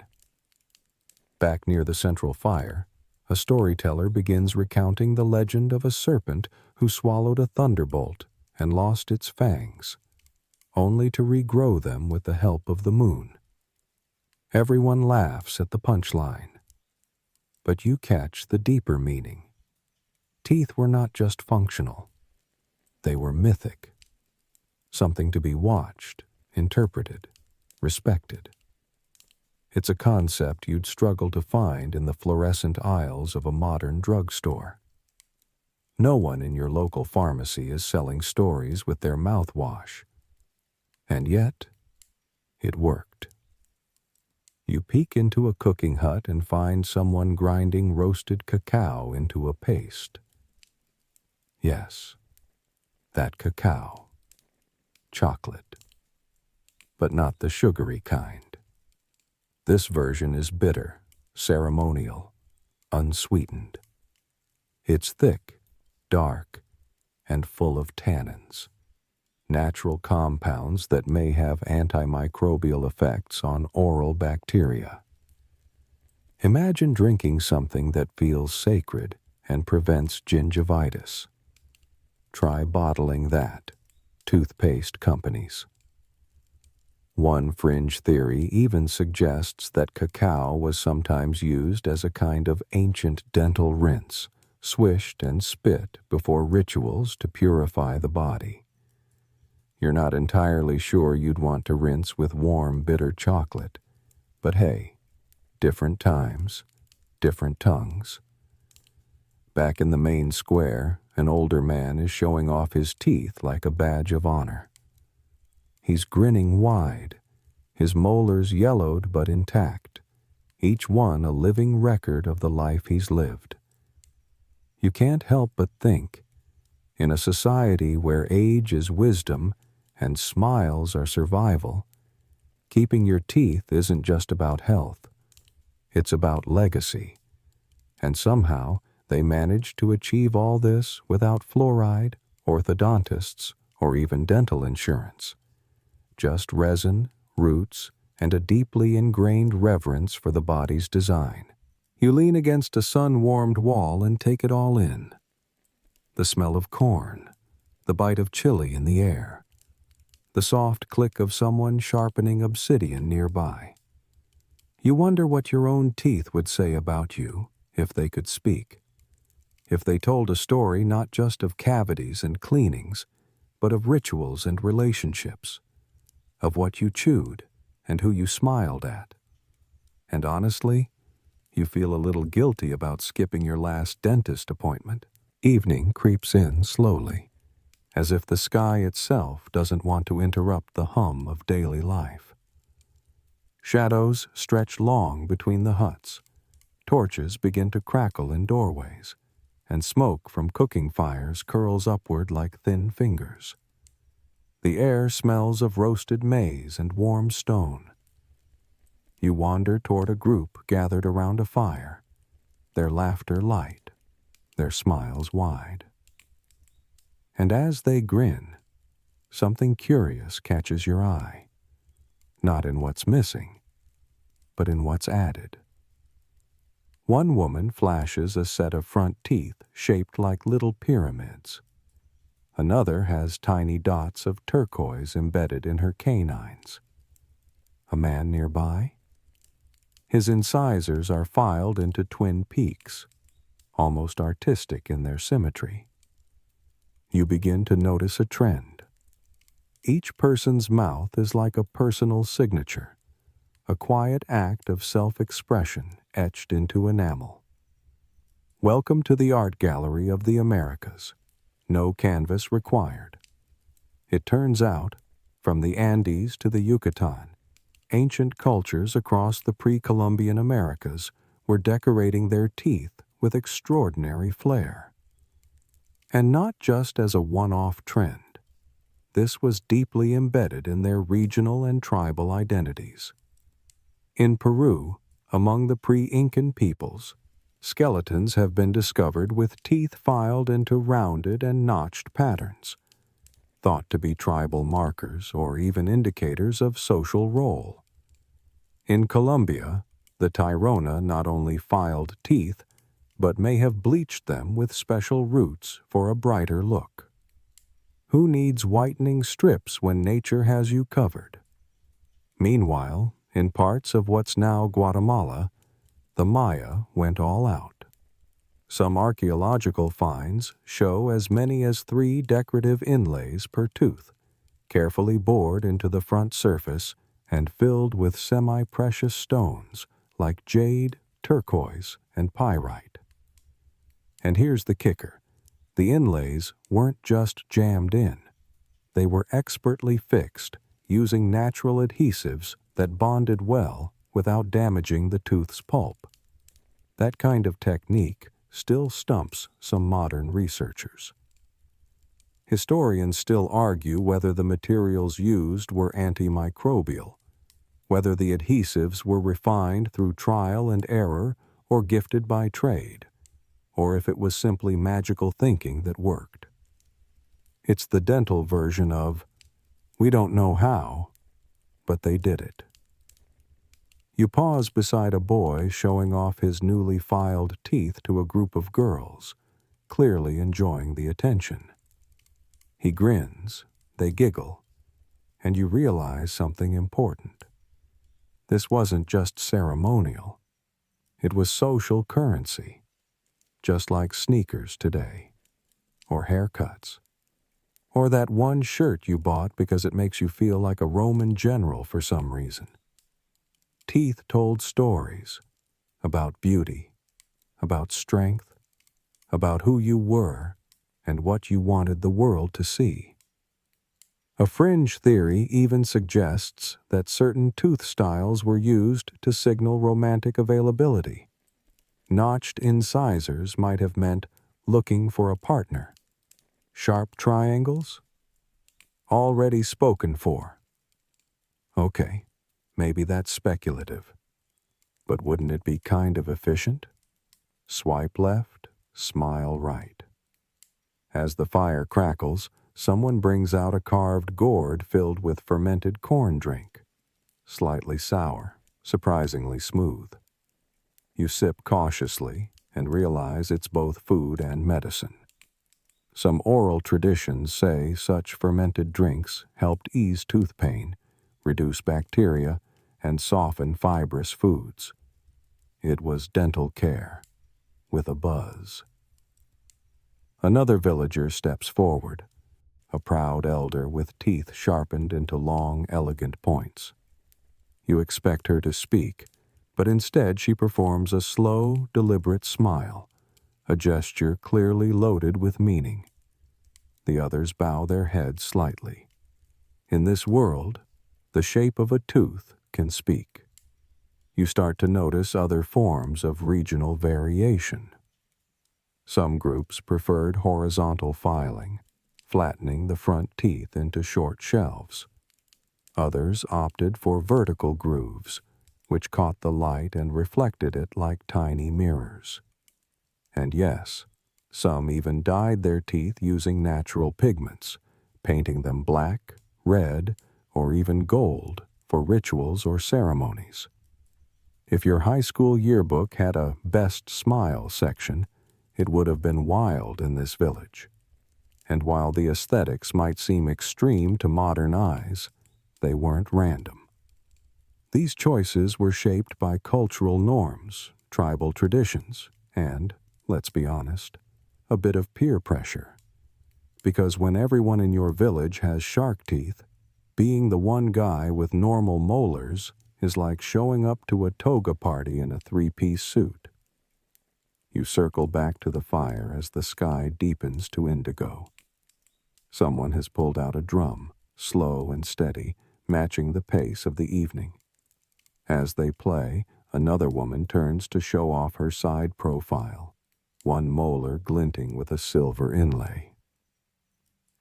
Back near the central fire, a storyteller begins recounting the legend of a serpent who swallowed a thunderbolt and lost its fangs, only to regrow them with the help of the moon. Everyone laughs at the punchline. But you catch the deeper meaning. Teeth were not just functional. They were mythic. Something to be watched, interpreted, respected. It's a concept you'd struggle to find in the fluorescent aisles of a modern drugstore. No one in your local pharmacy is selling stories with their mouthwash. And yet, it worked. You peek into a cooking hut and find someone grinding roasted cacao into a paste. Yes, that cacao. Chocolate. But not the sugary kind. This version is bitter, ceremonial, unsweetened. It's thick, dark, and full of tannins, natural compounds that may have antimicrobial effects on oral bacteria. Imagine drinking something that feels sacred and prevents gingivitis. Try bottling that, toothpaste companies. One fringe theory even suggests that cacao was sometimes used as a kind of ancient dental rinse, swished and spit before rituals to purify the body. You're not entirely sure you'd want to rinse with warm, bitter chocolate, but hey, different times, different tongues. Back in the main square, an older man is showing off his teeth like a badge of honor. He's grinning wide, his molars yellowed but intact, each one a living record of the life he's lived. You can't help but think, in a society where age is wisdom and smiles are survival, keeping your teeth isn't just about health, it's about legacy. And somehow they managed to achieve all this without fluoride, orthodontists, or even dental insurance. Just resin, roots, and a deeply ingrained reverence for the body's design. You lean against a sun-warmed wall and take it all in. The smell of corn, the bite of chili in the air, the soft click of someone sharpening obsidian nearby. You wonder what your own teeth would say about you if they could speak. If they told a story not just of cavities and cleanings, but of rituals and relationships, of what you chewed and who you smiled at. And honestly, you feel a little guilty about skipping your last dentist appointment. Evening creeps in slowly, as if the sky itself doesn't want to interrupt the hum of daily life. Shadows stretch long between the huts. Torches begin to crackle in doorways, and smoke from cooking fires curls upward like thin fingers. The air smells of roasted maize and warm stone. You wander toward a group gathered around a fire, their laughter light, their smiles wide. And as they grin, something curious catches your eye, not in what's missing, but in what's added. One woman flashes a set of front teeth shaped like little pyramids. Another has tiny dots of turquoise embedded in her canines. A man nearby? His incisors are filed into twin peaks, almost artistic in their symmetry. You begin to notice a trend. Each person's mouth is like a personal signature, a quiet act of self-expression etched into enamel. Welcome to the Art Gallery of the Americas. No canvas required. It turns out, from the Andes to the Yucatan, ancient cultures across the pre-Columbian Americas were decorating their teeth with extraordinary flair. And not just as a one-off trend. This was deeply embedded in their regional and tribal identities. In Peru, among the pre-Incan peoples, skeletons have been discovered with teeth filed into rounded and notched patterns, thought to be tribal markers or even indicators of social role. In Colombia, the Tirona not only filed teeth, but may have bleached them with special roots for a brighter look. Who needs whitening strips when nature has you covered? Meanwhile, in parts of what's now Guatemala, the Maya went all out. Some archaeological finds show as many as 3 decorative inlays per tooth, carefully bored into the front surface and filled with semi-precious stones like jade, turquoise, and pyrite. And here's the kicker. The inlays weren't just jammed in. They were expertly fixed using natural adhesives that bonded well without damaging the tooth's pulp. That kind of technique still stumps some modern researchers. Historians still argue whether the materials used were antimicrobial, whether the adhesives were refined through trial and error or gifted by trade. or if it was simply magical thinking that worked. It's the dental version of, we don't know how, but they did it. You pause beside a boy showing off his newly filed teeth to a group of girls, clearly enjoying the attention. He grins, they giggle, and you realize something important. This wasn't just ceremonial. It was social currency, just like sneakers today, or haircuts, or that one shirt you bought because it makes you feel like a Roman general for some reason. Teeth told stories about beauty, about strength, about who you were and what you wanted the world to see. A fringe theory even suggests that certain tooth styles were used to signal romantic availability. Notched incisors might have meant looking for a partner. Sharp triangles? Already spoken for. Okay, maybe that's speculative. But wouldn't it be kind of efficient? Swipe left, smile right. As the fire crackles, someone brings out a carved gourd filled with fermented corn drink. Slightly sour, surprisingly smooth. You sip cautiously and realize it's both food and medicine. Some oral traditions say such fermented drinks helped ease tooth pain, reduce bacteria, and soften fibrous foods. It was dental care, with a buzz. Another villager steps forward, a proud elder with teeth sharpened into long, elegant points. You expect her to speak, but instead she performs a slow, deliberate smile, a gesture clearly loaded with meaning. The others bow their heads slightly. In this world, the shape of a tooth can speak. You start to notice other forms of regional variation. Some groups preferred horizontal filing, flattening the front teeth into short shelves. Others opted for vertical grooves, which caught the light and reflected it like tiny mirrors. And yes, some even dyed their teeth using natural pigments, painting them black, red, or even gold for rituals or ceremonies. If your high school yearbook had a Best Smile section, it would have been wild in this village. And while the aesthetics might seem extreme to modern eyes, they weren't random. These choices were shaped by cultural norms, tribal traditions, and, let's be honest, a bit of peer pressure. Because when everyone in your village has shark teeth, being the one guy with normal molars is like showing up to a toga party in a three-piece suit. You circle back to the fire as the sky deepens to indigo. Someone has pulled out a drum, slow and steady, matching the pace of the evening. As they play, another woman turns to show off her side profile, one molar glinting with a silver inlay.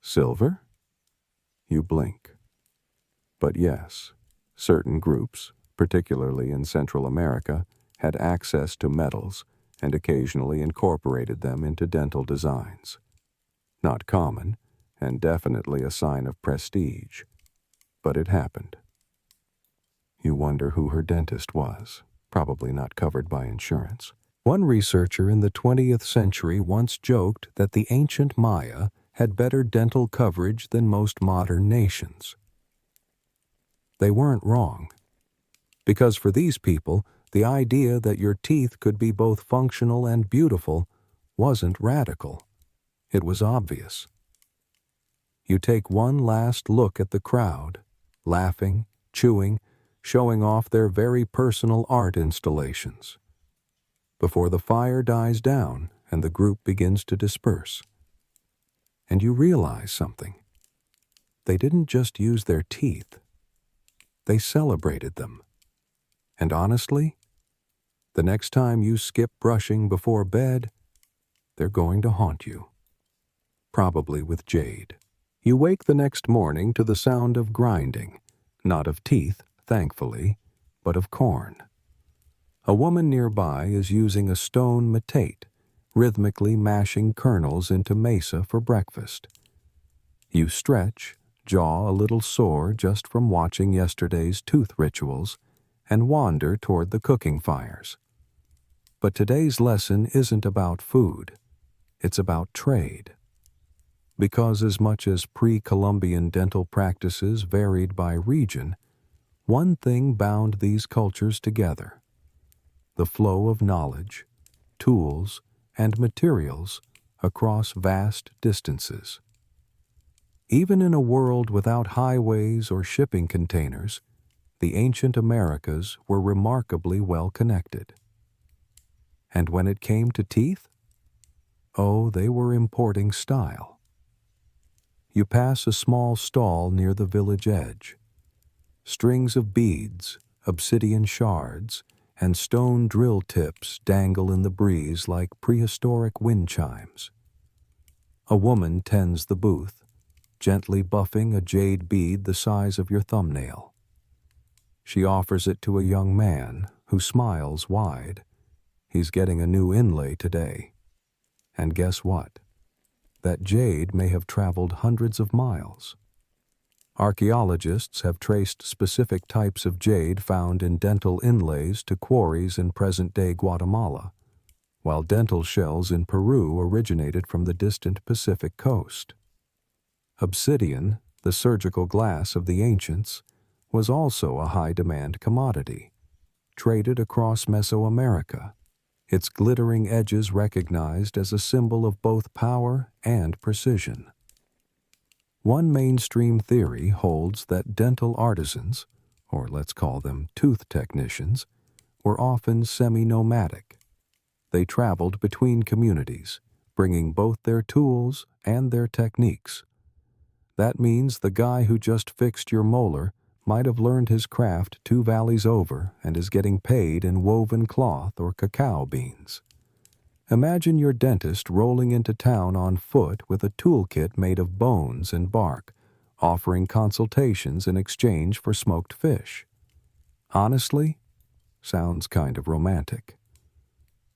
Silver? You blink. But yes, certain groups, particularly in Central America, had access to metals and occasionally incorporated them into dental designs. Not common, and definitely a sign of prestige, but it happened. You wonder who her dentist was, probably not covered by insurance. One researcher in the 20th century once joked that the ancient Maya had better dental coverage than most modern nations. They weren't wrong, because for these people, the idea that your teeth could be both functional and beautiful wasn't radical. It was obvious. You take one last look at the crowd, laughing, chewing, showing off their very personal art installations, before the fire dies down and the group begins to disperse. And you realize something. They didn't just use their teeth. They celebrated them. And honestly, the next time you skip brushing before bed, they're going to haunt you. Probably with jade. You wake the next morning to the sound of grinding, not of teeth, thankfully, but of corn. A woman nearby is using a stone matate, rhythmically mashing kernels into mesa for breakfast. You stretch, jaw a little sore just from watching yesterday's tooth rituals, and wander toward the cooking fires. But today's lesson isn't about food. It's about trade. Because as much as pre-Columbian dental practices varied by region, one thing bound these cultures together: the flow of knowledge, tools, and materials across vast distances. Even in a world without highways or shipping containers, the ancient Americas were remarkably well connected. And when it came to teeth, oh, they were importing style. You pass a small stall near the village edge. Strings of beads, obsidian shards, and stone drill tips dangle in the breeze like prehistoric wind chimes. A woman tends the booth, gently buffing a jade bead the size of your thumbnail. She offers it to a young man who smiles wide. He's getting a new inlay today. And guess what? That jade may have traveled hundreds of miles. Archaeologists have traced specific types of jade found in dental inlays to quarries in present-day Guatemala, while dental shells in Peru originated from the distant Pacific coast. Obsidian, the surgical glass of the ancients, was also a high-demand commodity, traded across Mesoamerica, its glittering edges recognized as a symbol of both power and precision. One mainstream theory holds that dental artisans, or let's call them tooth technicians, were often semi-nomadic. They traveled between communities, bringing both their tools and their techniques. That means the guy who just fixed your molar might have learned his craft 2 valleys over and is getting paid in woven cloth or cacao beans. Imagine your dentist rolling into town on foot with a toolkit made of bones and bark, offering consultations in exchange for smoked fish. Honestly, sounds kind of romantic.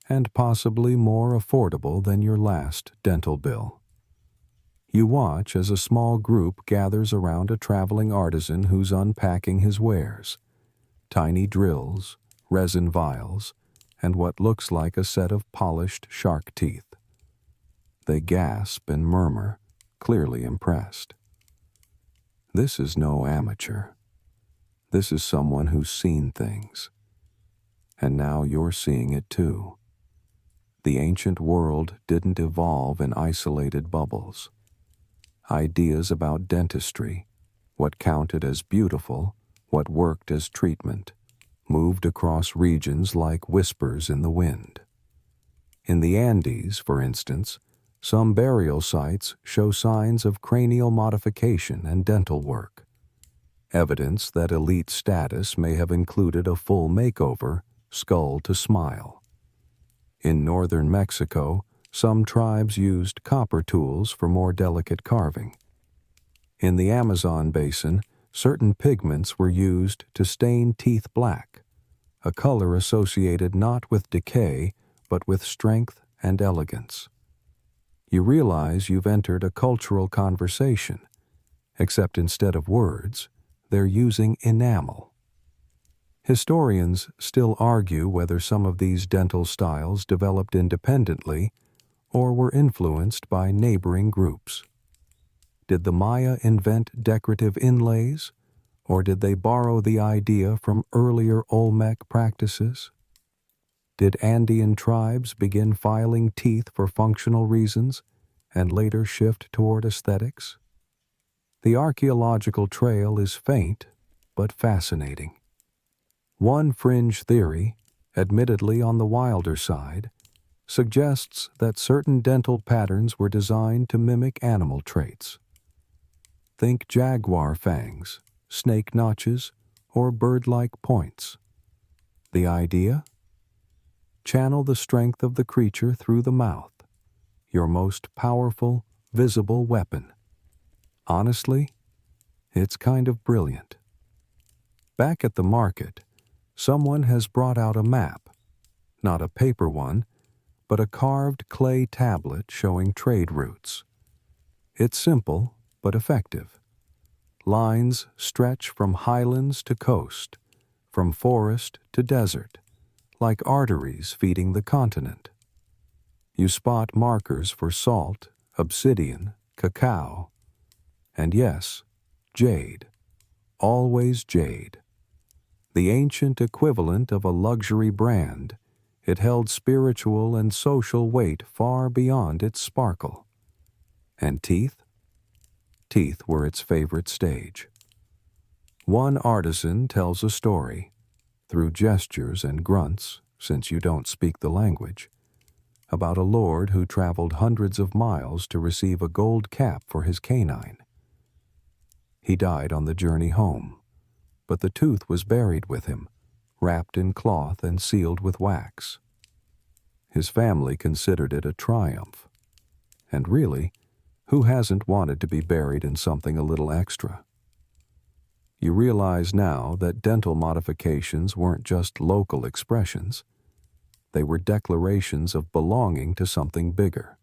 And possibly more affordable than your last dental bill. You watch as a small group gathers around a traveling artisan who's unpacking his wares: tiny drills, resin vials, and what looks like a set of polished shark teeth. They gasp and murmur, clearly impressed. This is no amateur. This is someone who's seen things. And now you're seeing it too. The ancient world didn't evolve in isolated bubbles. Ideas about dentistry, what counted as beautiful, what worked as treatment, moved across regions like whispers in the wind. In the Andes, for instance, some burial sites show signs of cranial modification and dental work, evidence that elite status may have included a full makeover, skull to smile. In northern Mexico, some tribes used copper tools for more delicate carving. In the Amazon basin, certain pigments were used to stain teeth black, a color associated not with decay, but with strength and elegance. You realize you've entered a cultural conversation, except instead of words, they're using enamel. Historians still argue whether some of these dental styles developed independently or were influenced by neighboring groups. Did the Maya invent decorative inlays, or did they borrow the idea from earlier Olmec practices? Did Andean tribes begin filing teeth for functional reasons and later shift toward aesthetics? The archaeological trail is faint but fascinating. One fringe theory, admittedly on the wilder side, suggests that certain dental patterns were designed to mimic animal traits. Think jaguar fangs, snake notches, or bird-like points. The idea? Channel the strength of the creature through the mouth, your most powerful, visible weapon. Honestly, it's kind of brilliant. Back at the market, someone has brought out a map, not a paper one, but a carved clay tablet showing trade routes. It's simple, but effective. Lines stretch from highlands to coast, from forest to desert, like arteries feeding the continent. You spot markers for salt, obsidian, cacao, and yes, jade. Always jade. The ancient equivalent of a luxury brand, it held spiritual and social weight far beyond its sparkle. And teeth? Teeth were its favorite stage. One artisan tells a story, through gestures and grunts, since you don't speak the language, about a lord who traveled hundreds of miles to receive a gold cap for his canine. He died on the journey home, but the tooth was buried with him, wrapped in cloth and sealed with wax. His family considered it a triumph. And really, who hasn't wanted to be buried in something a little extra? You realize now that dental modifications weren't just local expressions. They were declarations of belonging to something bigger.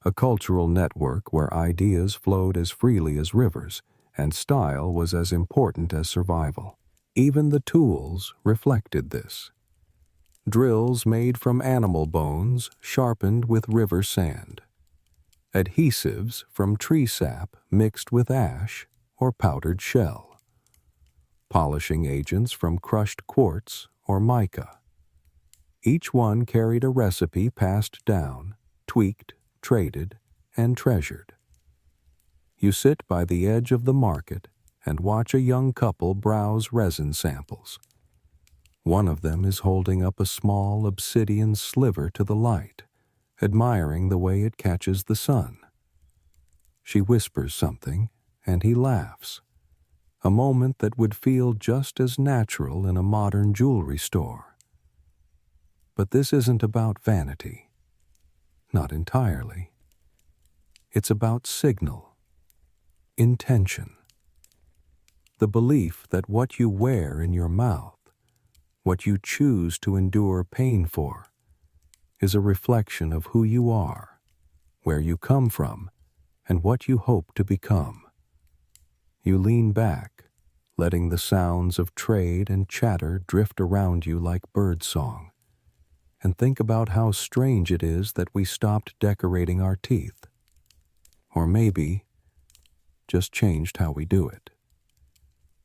A cultural network where ideas flowed as freely as rivers, and style was as important as survival. Even the tools reflected this. Drills made from animal bones sharpened with river sand. Adhesives from tree sap mixed with ash or powdered shell. Polishing agents from crushed quartz or mica. Each one carried a recipe passed down, tweaked, traded, and treasured. You sit by the edge of the market and watch a young couple browse resin samples. One of them is holding up a small obsidian sliver to the light, admiring the way it catches the sun. She whispers something, and he laughs, a moment that would feel just as natural in a modern jewelry store. But this isn't about vanity. Not entirely. It's about signal, intention. The belief that what you wear in your mouth, what you choose to endure pain for, is a reflection of who you are, where you come from, and what you hope to become. You lean back, letting the sounds of trade and chatter drift around you like birdsong, and think about how strange it is that we stopped decorating our teeth. Or maybe just changed how we do it.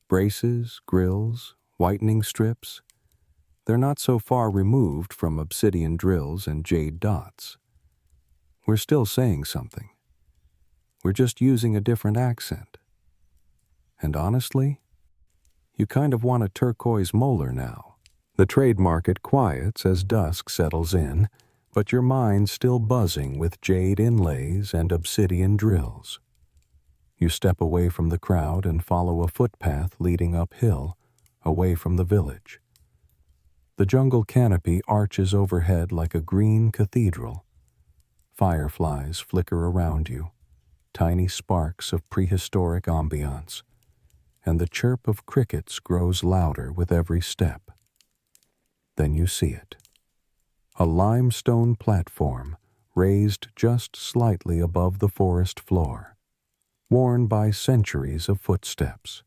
Braces, grills, whitening strips, they're not so far removed from obsidian drills and jade dots. We're still saying something. We're just using a different accent. And honestly, you kind of want a turquoise molar now. The trade market quiets as dusk settles in, but your mind's still buzzing with jade inlays and obsidian drills. You step away from the crowd and follow a footpath leading uphill, away from the village. The jungle canopy arches overhead like a green cathedral. Fireflies flicker around you, tiny sparks of prehistoric ambiance, and the chirp of crickets grows louder with every step. Then you see it. A limestone platform raised just slightly above the forest floor, worn by centuries of footsteps.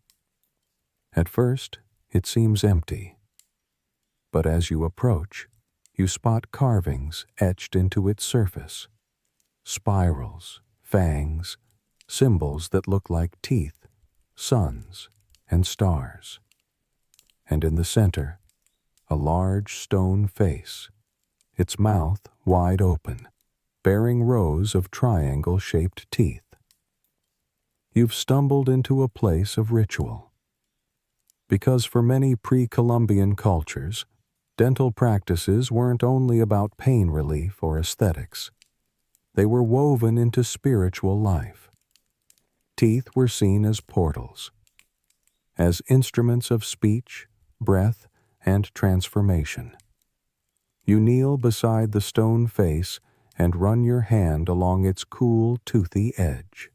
At first, it seems empty. But as you approach, you spot carvings etched into its surface. Spirals, fangs, symbols that look like teeth, suns, and stars. And in the center, a large stone face, its mouth wide open, bearing rows of triangle-shaped teeth. You've stumbled into a place of ritual. Because for many pre-Columbian cultures, dental practices weren't only about pain relief or aesthetics. They were woven into spiritual life. Teeth were seen as portals, as instruments of speech, breath, and transformation. You kneel beside the stone face and run your hand along its cool, toothy edge.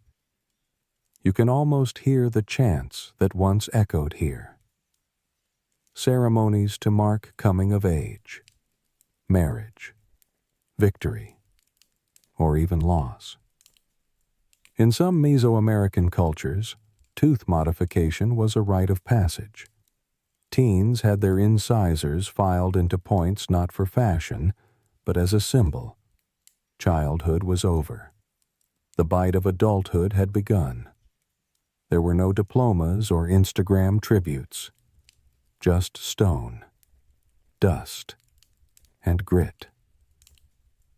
You can almost hear the chants that once echoed here. Ceremonies to mark coming of age, marriage, victory, or even loss. In some Mesoamerican cultures, tooth modification was a rite of passage. Teens had their incisors filed into points not for fashion, but as a symbol. Childhood was over. The bite of adulthood had begun. There were no diplomas or Instagram tributes, just stone, dust, and grit.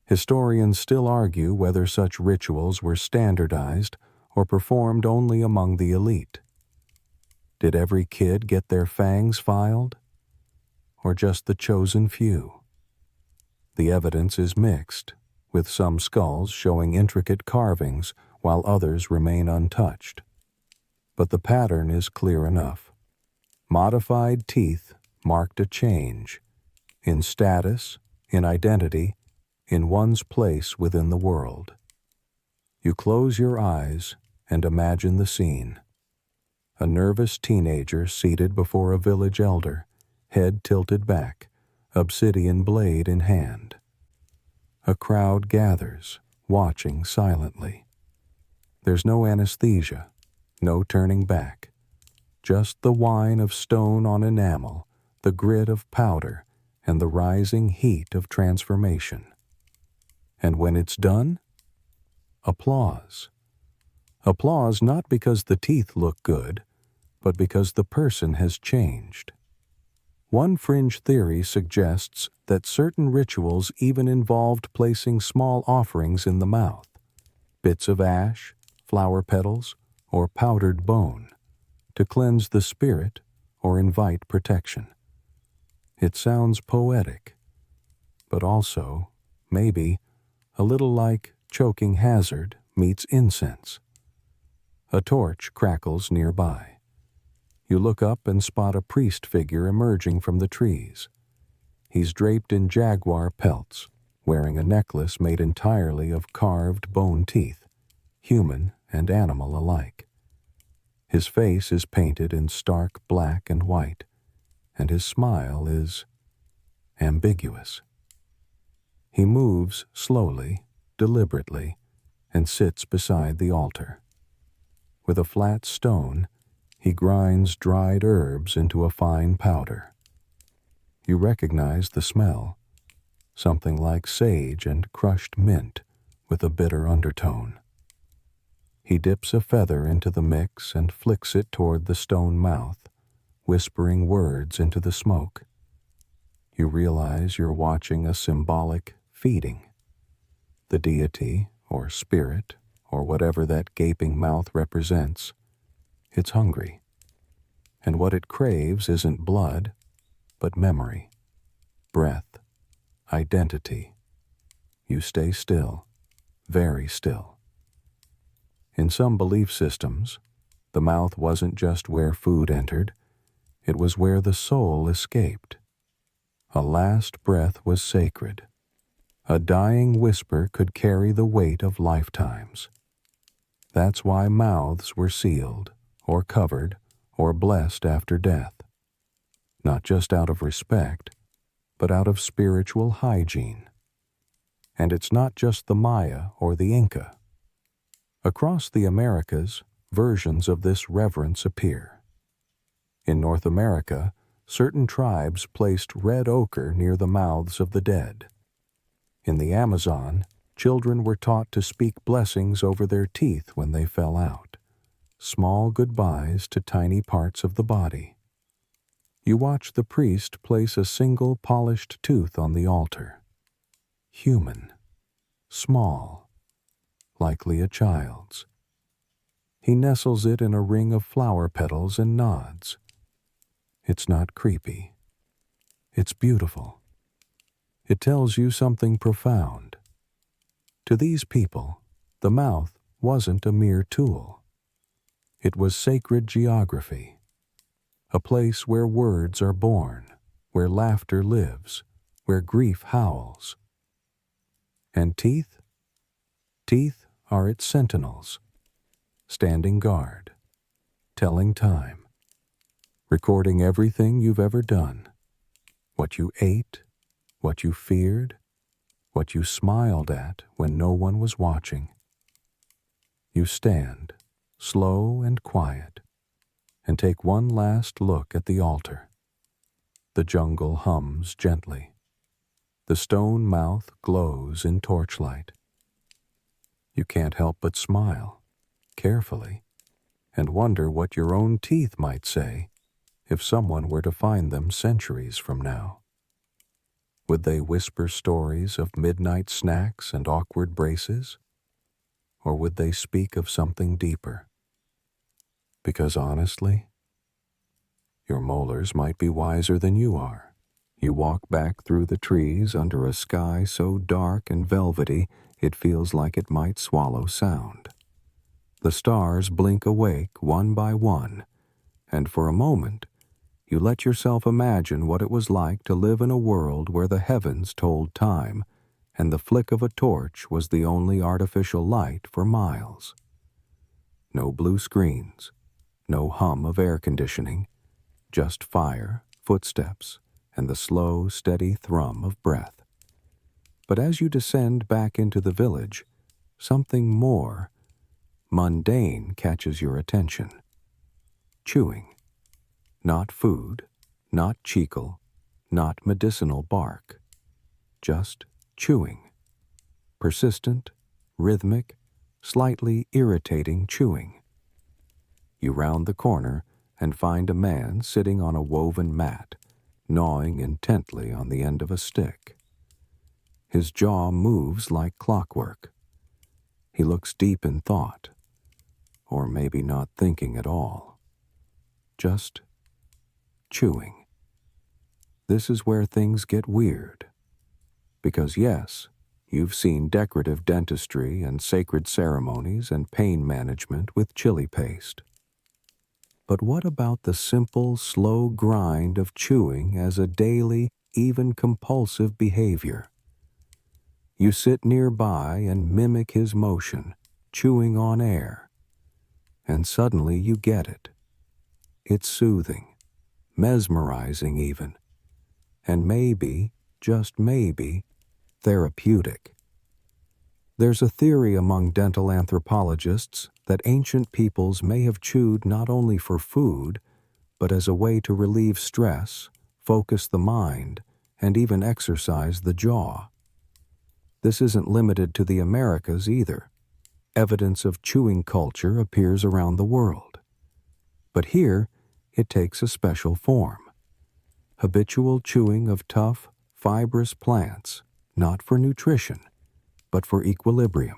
Historians still argue whether such rituals were standardized or performed only among the elite. Did every kid get their fangs filed, or just the chosen few? The evidence is mixed, with some skulls showing intricate carvings while others remain untouched. But the pattern is clear enough. Modified teeth marked a change in status, in identity, in one's place within the world. You close your eyes and imagine the scene. A nervous teenager seated before a village elder, head tilted back, obsidian blade in hand. A crowd gathers, watching silently. There's no anesthesia, no turning back. Just the whine of stone on enamel, the grit of powder, and the rising heat of transformation. And when it's done, applause. Applause not because the teeth look good, but because the person has changed. One fringe theory suggests that certain rituals even involved placing small offerings in the mouth, bits of ash, flower petals, or powdered bone, to cleanse the spirit or invite protection. It sounds poetic, but also, maybe, a little like choking hazard meets incense. A torch crackles nearby. You look up and spot a priest figure emerging from the trees. He's draped in jaguar pelts, wearing a necklace made entirely of carved bone teeth, human and animal alike. His face is painted in stark black and white, and his smile is ambiguous. He moves slowly, deliberately, and sits beside the altar. With a flat stone, he grinds dried herbs into a fine powder. You recognize the smell, something like sage and crushed mint with a bitter undertone. He dips a feather into the mix and flicks it toward the stone mouth, whispering words into the smoke. You realize you're watching a symbolic feeding. The deity, or spirit, or whatever that gaping mouth represents, it's hungry. And what it craves isn't blood, but memory, breath, identity. You stay still, very still. In some belief systems, the mouth wasn't just where food entered, it was where the soul escaped. A last breath was sacred. A dying whisper could carry the weight of lifetimes. That's why mouths were sealed, or covered, or blessed after death. Not just out of respect, but out of spiritual hygiene. And it's not just the Maya or the Inca. Across the Americas, versions of this reverence appear. In North America, certain tribes placed red ochre near the mouths of the dead. In the Amazon, children were taught to speak blessings over their teeth when they fell out, small goodbyes to tiny parts of the body. You watch the priest place a single polished tooth on the altar. Human, small, likely a child's. He nestles it in a ring of flower petals and nods. It's not creepy. It's beautiful. It tells you something profound. To these people, the mouth wasn't a mere tool. It was sacred geography, a place where words are born, where laughter lives, where grief howls. And teeth? Teeth are its sentinels, standing guard, telling time, recording everything you've ever done, what you ate, what you feared, what you smiled at when no one was watching. You stand, slow and quiet, and take one last look at the altar. The jungle hums gently. The stone mouth glows in torchlight. You can't help but smile, carefully, and wonder what your own teeth might say if someone were to find them centuries from now. Would they whisper stories of midnight snacks and awkward braces? Or would they speak of something deeper? Because honestly, your molars might be wiser than you are. You walk back through the trees under a sky so dark and velvety it feels like it might swallow sound. The stars blink awake one by one, and for a moment, you let yourself imagine what it was like to live in a world where the heavens told time, and the flick of a torch was the only artificial light for miles. No blue screens, no hum of air conditioning, just fire, footsteps, and the slow, steady thrum of breath. But as you descend back into the village, something more mundane catches your attention. Chewing. Not food, not chicle, not medicinal bark. Just chewing. Persistent, rhythmic, slightly irritating chewing. You round the corner and find a man sitting on a woven mat, gnawing intently on the end of a stick. His jaw moves like clockwork. He looks deep in thought, or maybe not thinking at all. Just chewing. This is where things get weird. Because yes, you've seen decorative dentistry and sacred ceremonies and pain management with chili paste. But what about the simple, slow grind of chewing as a daily, even compulsive behavior? You sit nearby and mimic his motion, chewing on air. And suddenly you get it. It's soothing, mesmerizing even, and maybe, just maybe, therapeutic. There's a theory among dental anthropologists that ancient peoples may have chewed not only for food, but as a way to relieve stress, focus the mind, and even exercise the jaw. This isn't limited to the Americas either. Evidence of chewing culture appears around the world. But here, it takes a special form. Habitual chewing of tough, fibrous plants, not for nutrition, but for equilibrium.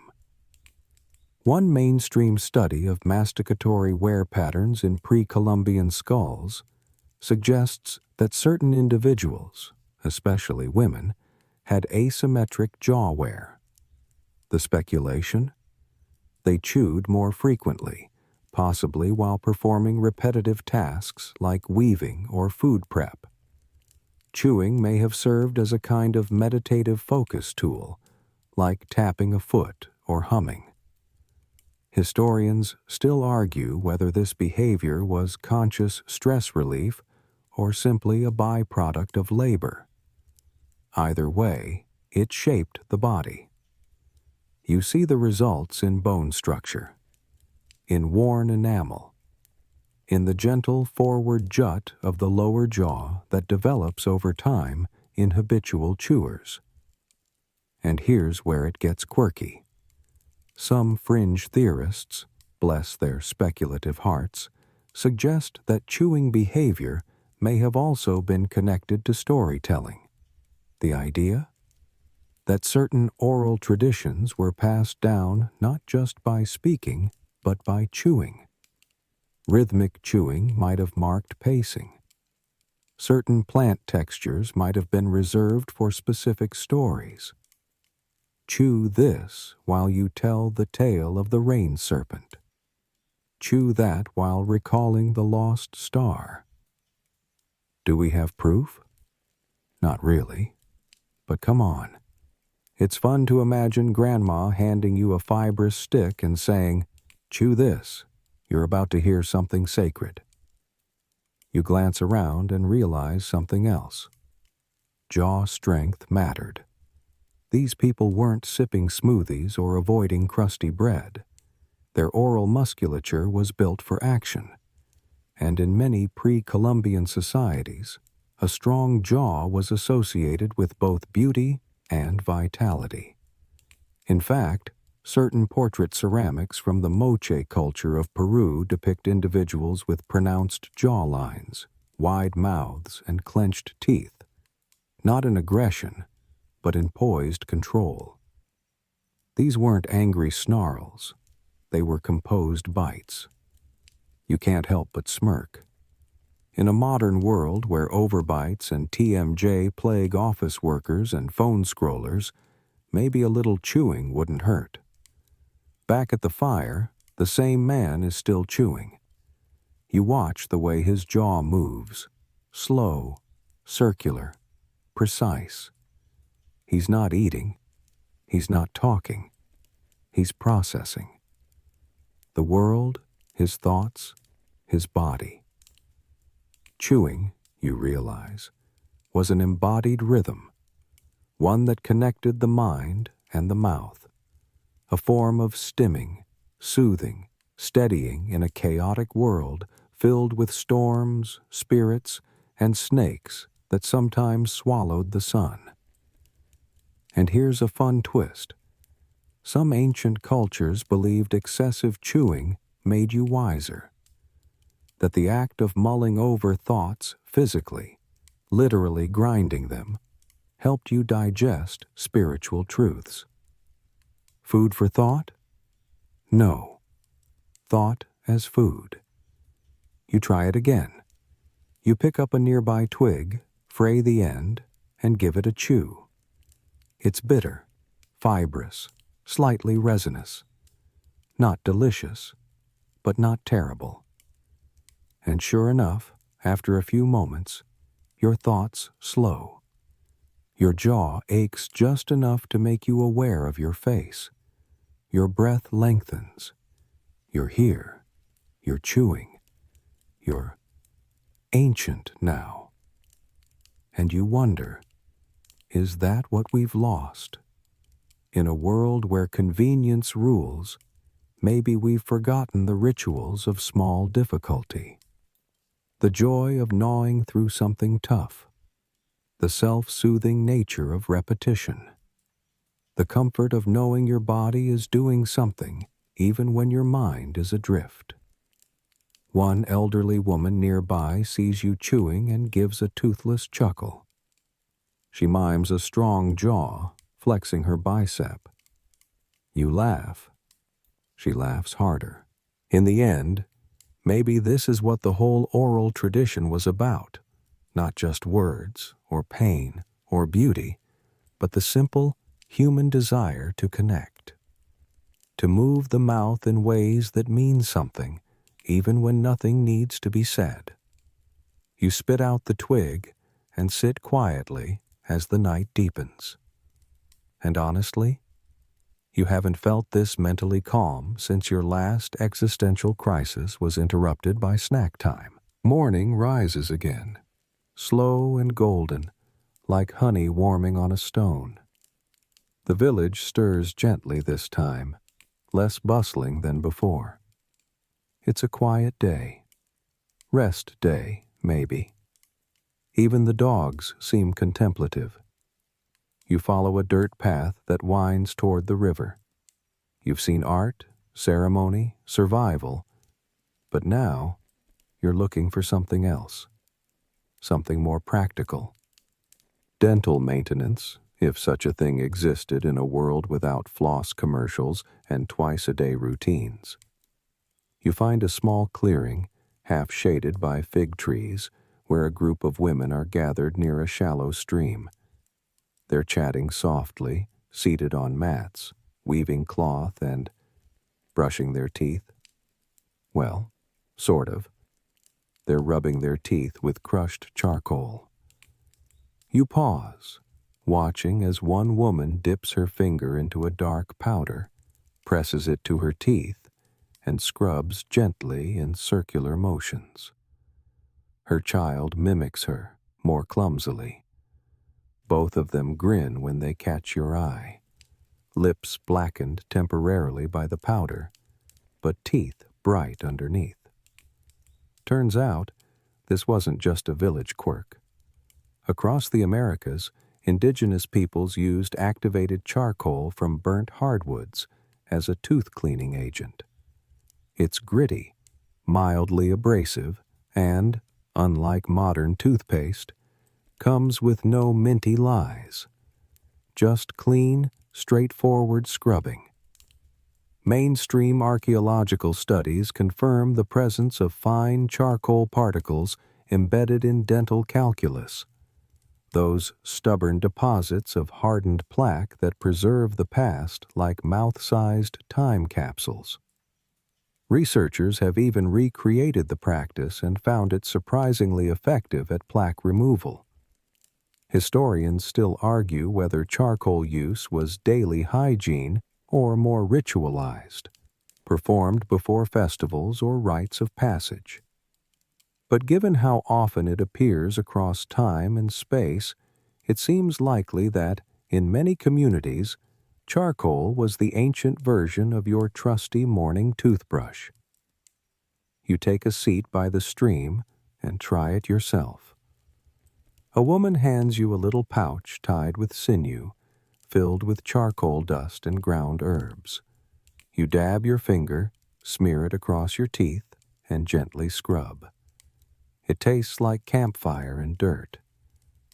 One mainstream study of masticatory wear patterns in pre-Columbian skulls suggests that certain individuals, especially women, had asymmetric jaw wear. The speculation? They chewed more frequently, possibly while performing repetitive tasks like weaving or food prep. Chewing may have served as a kind of meditative focus tool, like tapping a foot or humming. Historians still argue whether this behavior was conscious stress relief or simply a byproduct of labor. Either way, it shaped the body. You see the results in bone structure, in worn enamel, in the gentle forward jut of the lower jaw that develops over time in habitual chewers. And here's where it gets quirky. Some fringe theorists, bless their speculative hearts, suggest that chewing behavior may have also been connected to storytelling. The idea? That certain oral traditions were passed down not just by speaking, but by chewing. Rhythmic chewing might have marked pacing. Certain plant textures might have been reserved for specific stories. Chew this while you tell the tale of the rain serpent. Chew that while recalling the lost star. Do we have proof? Not really. But come on. It's fun to imagine Grandma handing you a fibrous stick and saying, "Chew this. You're about to hear something sacred." You glance around and realize something else. Jaw strength mattered. These people weren't sipping smoothies or avoiding crusty bread. Their oral musculature was built for action, and in many pre-Columbian societies, a strong jaw was associated with both beauty and vitality. In fact, certain portrait ceramics from the Moche culture of Peru depict individuals with pronounced jawlines, wide mouths, and clenched teeth, not in aggression, but in poised control. These weren't angry snarls, they were composed bites. You can't help but smirk. In a modern world where overbites and TMJ plague office workers and phone scrollers, maybe a little chewing wouldn't hurt. Back at the fire, the same man is still chewing. You watch the way his jaw moves, slow, circular, precise. He's not eating. He's not talking. He's processing. The world, his thoughts, his body. Chewing, you realize, was an embodied rhythm, one that connected the mind and the mouth, a form of stimming, soothing, steadying in a chaotic world filled with storms, spirits, and snakes that sometimes swallowed the sun. And here's a fun twist. Some ancient cultures believed excessive chewing made you wiser, that the act of mulling over thoughts physically, literally grinding them, helped you digest spiritual truths. Food for thought? No. Thought as food. You try it again. You pick up a nearby twig, fray the end, and give it a chew. It's bitter, fibrous, slightly resinous. Not delicious, but not terrible. And sure enough, after a few moments, your thoughts slow. Your jaw aches just enough to make you aware of your face. Your breath lengthens. You're here. You're chewing. You're ancient now. And you wonder, is that what we've lost? In a world where convenience rules, maybe we've forgotten the rituals of small difficulty. The joy of gnawing through something tough. The self-soothing nature of repetition. The comfort of knowing your body is doing something even when your mind is adrift. One elderly woman nearby sees you chewing and gives a toothless chuckle. She mimes a strong jaw, flexing her bicep. You laugh. She laughs harder. In the end, maybe this is what the whole oral tradition was about. Not just words, or pain, or beauty, but the simple human desire to connect. To move the mouth in ways that mean something, even when nothing needs to be said. You spit out the twig and sit quietly as the night deepens. And honestly, you haven't felt this mentally calm since your last existential crisis was interrupted by snack time. Morning rises again, slow and golden, like honey warming on a stone. The village stirs gently this time, less bustling than before. It's a quiet day. Rest day, maybe. Even the dogs seem contemplative. You follow a dirt path that winds toward the river. You've seen art, ceremony, survival, but now you're looking for something else, something more practical. Dental maintenance, if such a thing existed in a world without floss commercials and twice-a-day routines. You find a small clearing, half shaded by fig trees, where a group of women are gathered near a shallow stream. They're chatting softly, seated on mats, weaving cloth and brushing their teeth. Well, sort of. They're rubbing their teeth with crushed charcoal. You pause, watching as one woman dips her finger into a dark powder, presses it to her teeth, and scrubs gently in circular motions. Her child mimics her, more clumsily. Both of them grin when they catch your eye, lips blackened temporarily by the powder, but teeth bright underneath. Turns out, this wasn't just a village quirk. Across the Americas, indigenous peoples used activated charcoal from burnt hardwoods as a tooth cleaning agent. It's gritty, mildly abrasive, and, unlike modern toothpaste, comes with no minty lies. Just clean, straightforward scrubbing. Mainstream archaeological studies confirm the presence of fine charcoal particles embedded in dental calculus, those stubborn deposits of hardened plaque that preserve the past like mouth-sized time capsules. Researchers have even recreated the practice and found it surprisingly effective at plaque removal. Historians still argue whether charcoal use was daily hygiene or more ritualized, performed before festivals or rites of passage. But given how often it appears across time and space, it seems likely that, in many communities, charcoal was the ancient version of your trusty morning toothbrush. You take a seat by the stream and try it yourself. A woman hands you a little pouch tied with sinew, filled with charcoal dust and ground herbs. You dab your finger, smear it across your teeth, and gently scrub. It tastes like campfire and dirt,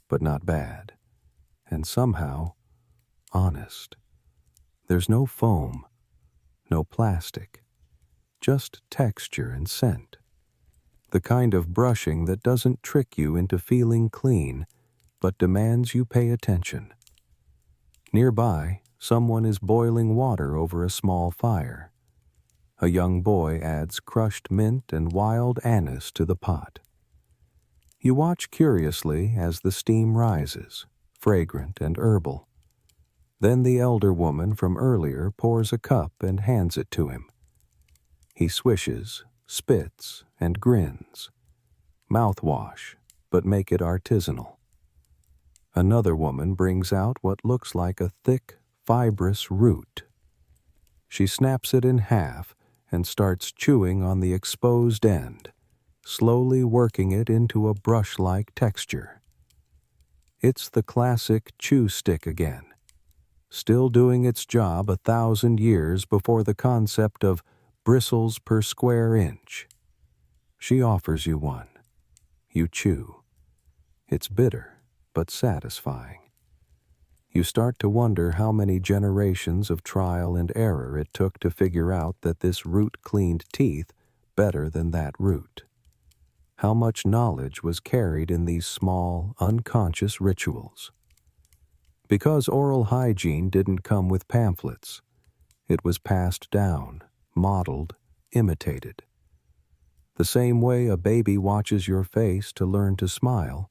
but not bad, and somehow honest. There's no foam, no plastic, just texture and scent. The kind of brushing that doesn't trick you into feeling clean, but demands you pay attention. Nearby, someone is boiling water over a small fire. A young boy adds crushed mint and wild anise to the pot. You watch curiously as the steam rises, fragrant and herbal. Then the elder woman from earlier pours a cup and hands it to him. He swishes, spits, and grins. Mouthwash, but make it artisanal. Another woman brings out what looks like a thick, fibrous root. She snaps it in half and starts chewing on the exposed end, slowly working it into a brush-like texture. It's the classic chew stick again, still doing its job 1,000 years before the concept of bristles per square inch. She offers you one. You chew. It's bitter, but satisfying. You start to wonder how many generations of trial and error it took to figure out that this root cleaned teeth better than that root. How much knowledge was carried in these small, unconscious rituals. Because oral hygiene didn't come with pamphlets, it was passed down, modeled, imitated. The same way a baby watches your face to learn to smile,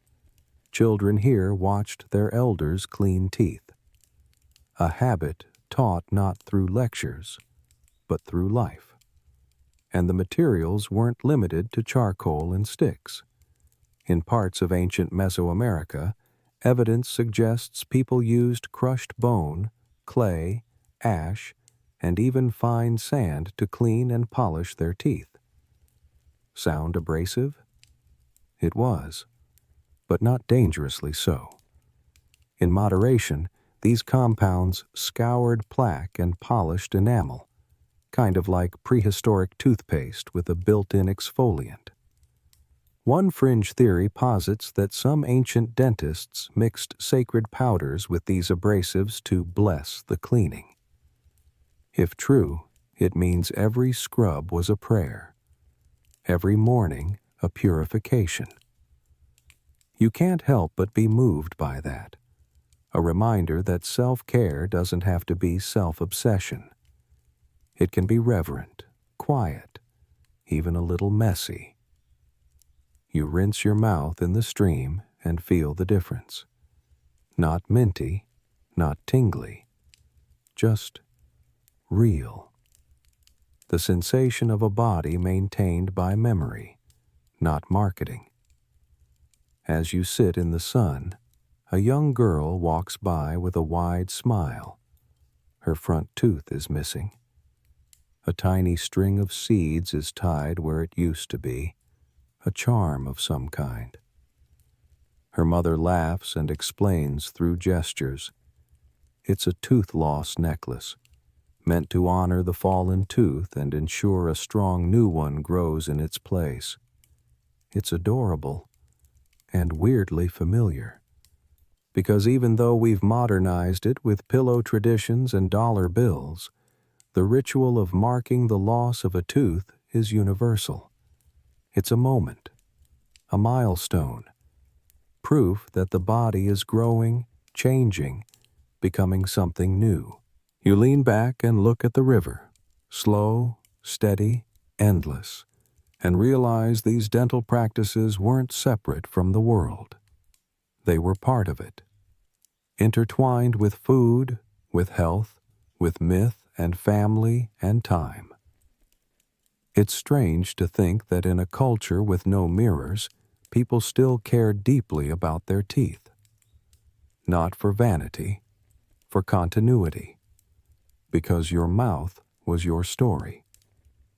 children here watched their elders clean teeth. A habit taught not through lectures, but through life. And the materials weren't limited to charcoal and sticks. In parts of ancient Mesoamerica, evidence suggests people used crushed bone, clay, ash, and even fine sand to clean and polish their teeth. Sound abrasive? It was, but not dangerously so. In moderation, these compounds scoured plaque and polished enamel, kind of like prehistoric toothpaste with a built-in exfoliant. One fringe theory posits that some ancient dentists mixed sacred powders with these abrasives to bless the cleaning. If true, it means every scrub was a prayer, every morning a purification. You can't help but be moved by that, a reminder that self-care doesn't have to be self-obsession. It can be reverent, quiet, even a little messy. You rinse your mouth in the stream and feel the difference. Not minty, not tingly, just real. The sensation of a body maintained by memory, not marketing. As you sit in the sun, a young girl walks by with a wide smile. Her front tooth is missing. A tiny string of seeds is tied where it used to be, a charm of some kind. Her mother laughs and explains through gestures. It's a tooth loss necklace, meant to honor the fallen tooth and ensure a strong new one grows in its place. It's adorable and weirdly familiar, because even though we've modernized it with pillow traditions and dollar bills, the ritual of marking the loss of a tooth is universal. It's a moment, a milestone, proof that the body is growing, changing, becoming something new. You lean back and look at the river, slow, steady, endless, and realize these dental practices weren't separate from the world. They were part of it, intertwined with food, with health, with myth and family and time. It's strange to think that in a culture with no mirrors, people still care deeply about their teeth. Not for vanity, for continuity. Because your mouth was your story.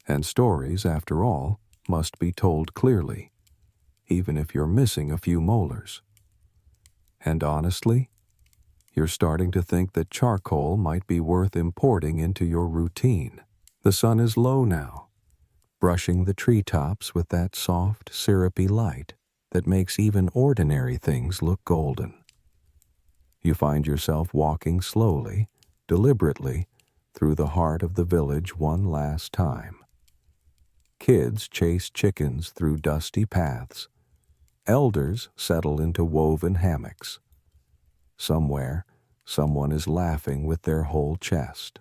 And stories, after all, must be told clearly, even if you're missing a few molars. And honestly, you're starting to think that charcoal might be worth importing into your routine. The sun is low now, brushing the treetops with that soft, syrupy light that makes even ordinary things look golden. You find yourself walking slowly, deliberately, through the heart of the village one last time. Kids chase chickens through dusty paths. Elders settle into woven hammocks. Somewhere, someone is laughing with their whole chest.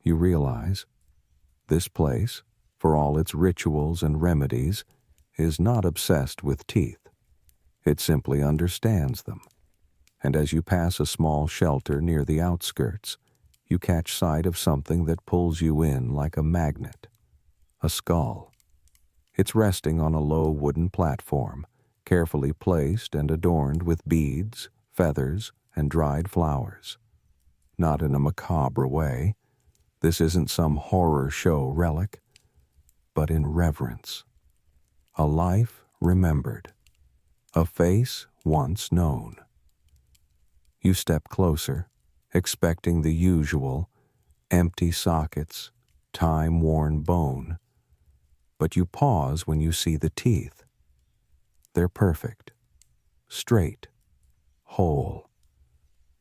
You realize this place, for all its rituals and remedies, is not obsessed with teeth. It simply understands them. And as you pass a small shelter near the outskirts, you catch sight of something that pulls you in like a magnet. A skull. It's resting on a low wooden platform, carefully placed and adorned with beads, feathers, and dried flowers. Not in a macabre way. This isn't some horror show relic, but in reverence. A life remembered. A face once known. You step closer, expecting the usual, empty sockets, time-worn bone. But you pause when you see the teeth. They're perfect, straight, whole,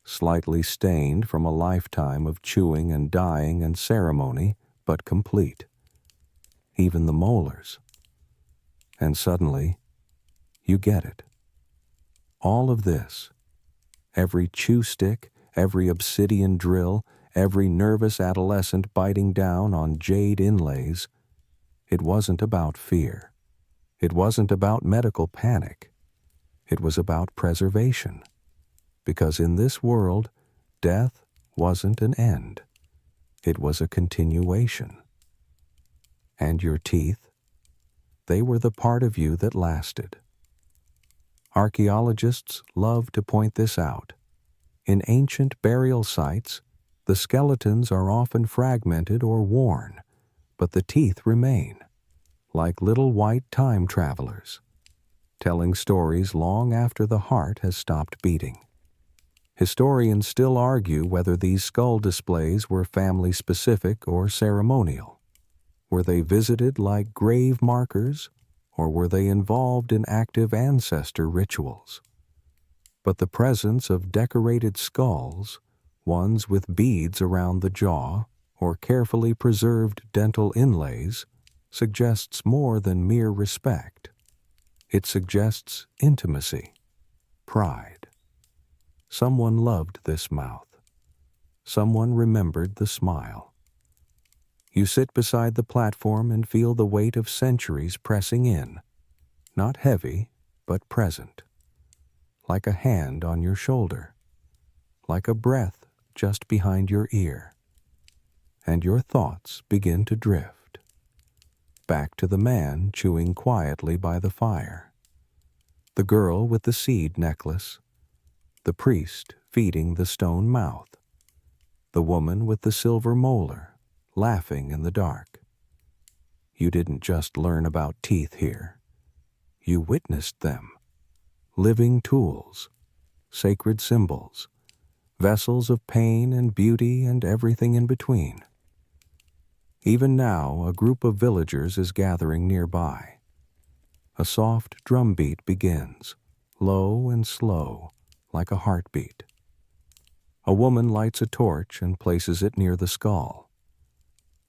slightly stained from a lifetime of chewing and dyeing and ceremony, but complete. Even the molars. And suddenly, you get it. All of this, every chew stick, every obsidian drill, every nervous adolescent biting down on jade inlays, it wasn't about fear. It wasn't about medical panic. It was about preservation. Because in this world, death wasn't an end. It was a continuation. And your teeth, they were the part of you that lasted. Archaeologists love to point this out. In ancient burial sites, the skeletons are often fragmented or worn, but the teeth remain, like little white time travelers, telling stories long after the heart has stopped beating. Historians still argue whether these skull displays were family-specific or ceremonial. Were they visited like grave markers, or were they involved in active ancestor rituals? But the presence of decorated skulls, ones with beads around the jaw, or carefully preserved dental inlays, suggests more than mere respect. It suggests intimacy, pride. Someone loved this mouth. Someone remembered the smile. You sit beside the platform and feel the weight of centuries pressing in, not heavy, but present. Like a hand on your shoulder, like a breath just behind your ear. And your thoughts begin to drift. Back to the man chewing quietly by the fire. The girl with the seed necklace. the priest feeding the stone mouth, the woman with the silver molar laughing in the dark. You didn't just learn about teeth here. You witnessed them, living tools, sacred symbols, vessels of pain and beauty and everything in between. Even now, a group of villagers is gathering nearby. A soft drumbeat begins, low and slow, like a heartbeat. A woman lights a torch and places it near the skull.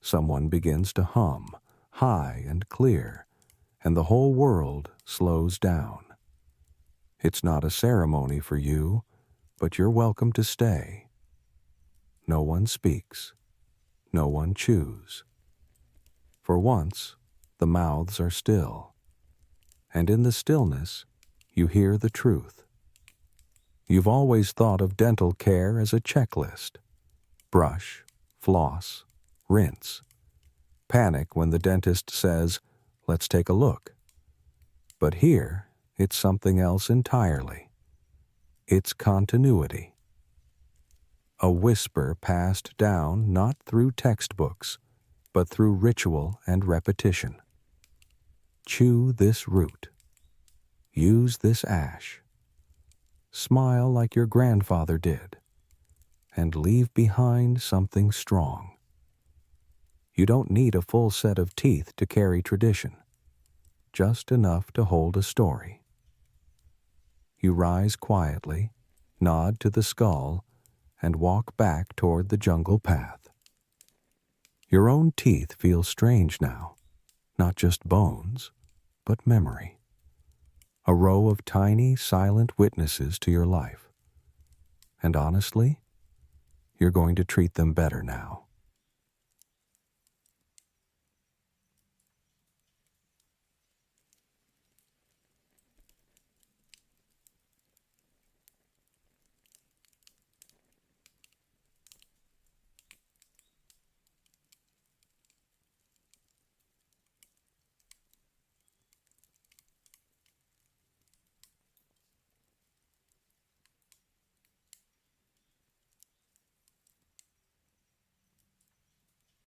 Someone begins to hum, high and clear, and the whole world slows down. It's not a ceremony for you, but you're welcome to stay. No one speaks. No one chews. For once, the mouths are still, and in the stillness, you hear the truth. You've always thought of dental care as a checklist. Brush, floss, rinse. Panic when the dentist says, "Let's take a look." But here, it's something else entirely. It's continuity. A whisper passed down not through textbooks, but through ritual and repetition. Chew this root. Use this ash. Smile like your grandfather did, and leave behind something strong. You don't need a full set of teeth to carry tradition, just enough to hold a story. You rise quietly, nod to the skull, and walk back toward the jungle path. Your own teeth feel strange now, not just bones, but memory. A row of tiny, silent witnesses to your life. And honestly, you're going to treat them better now.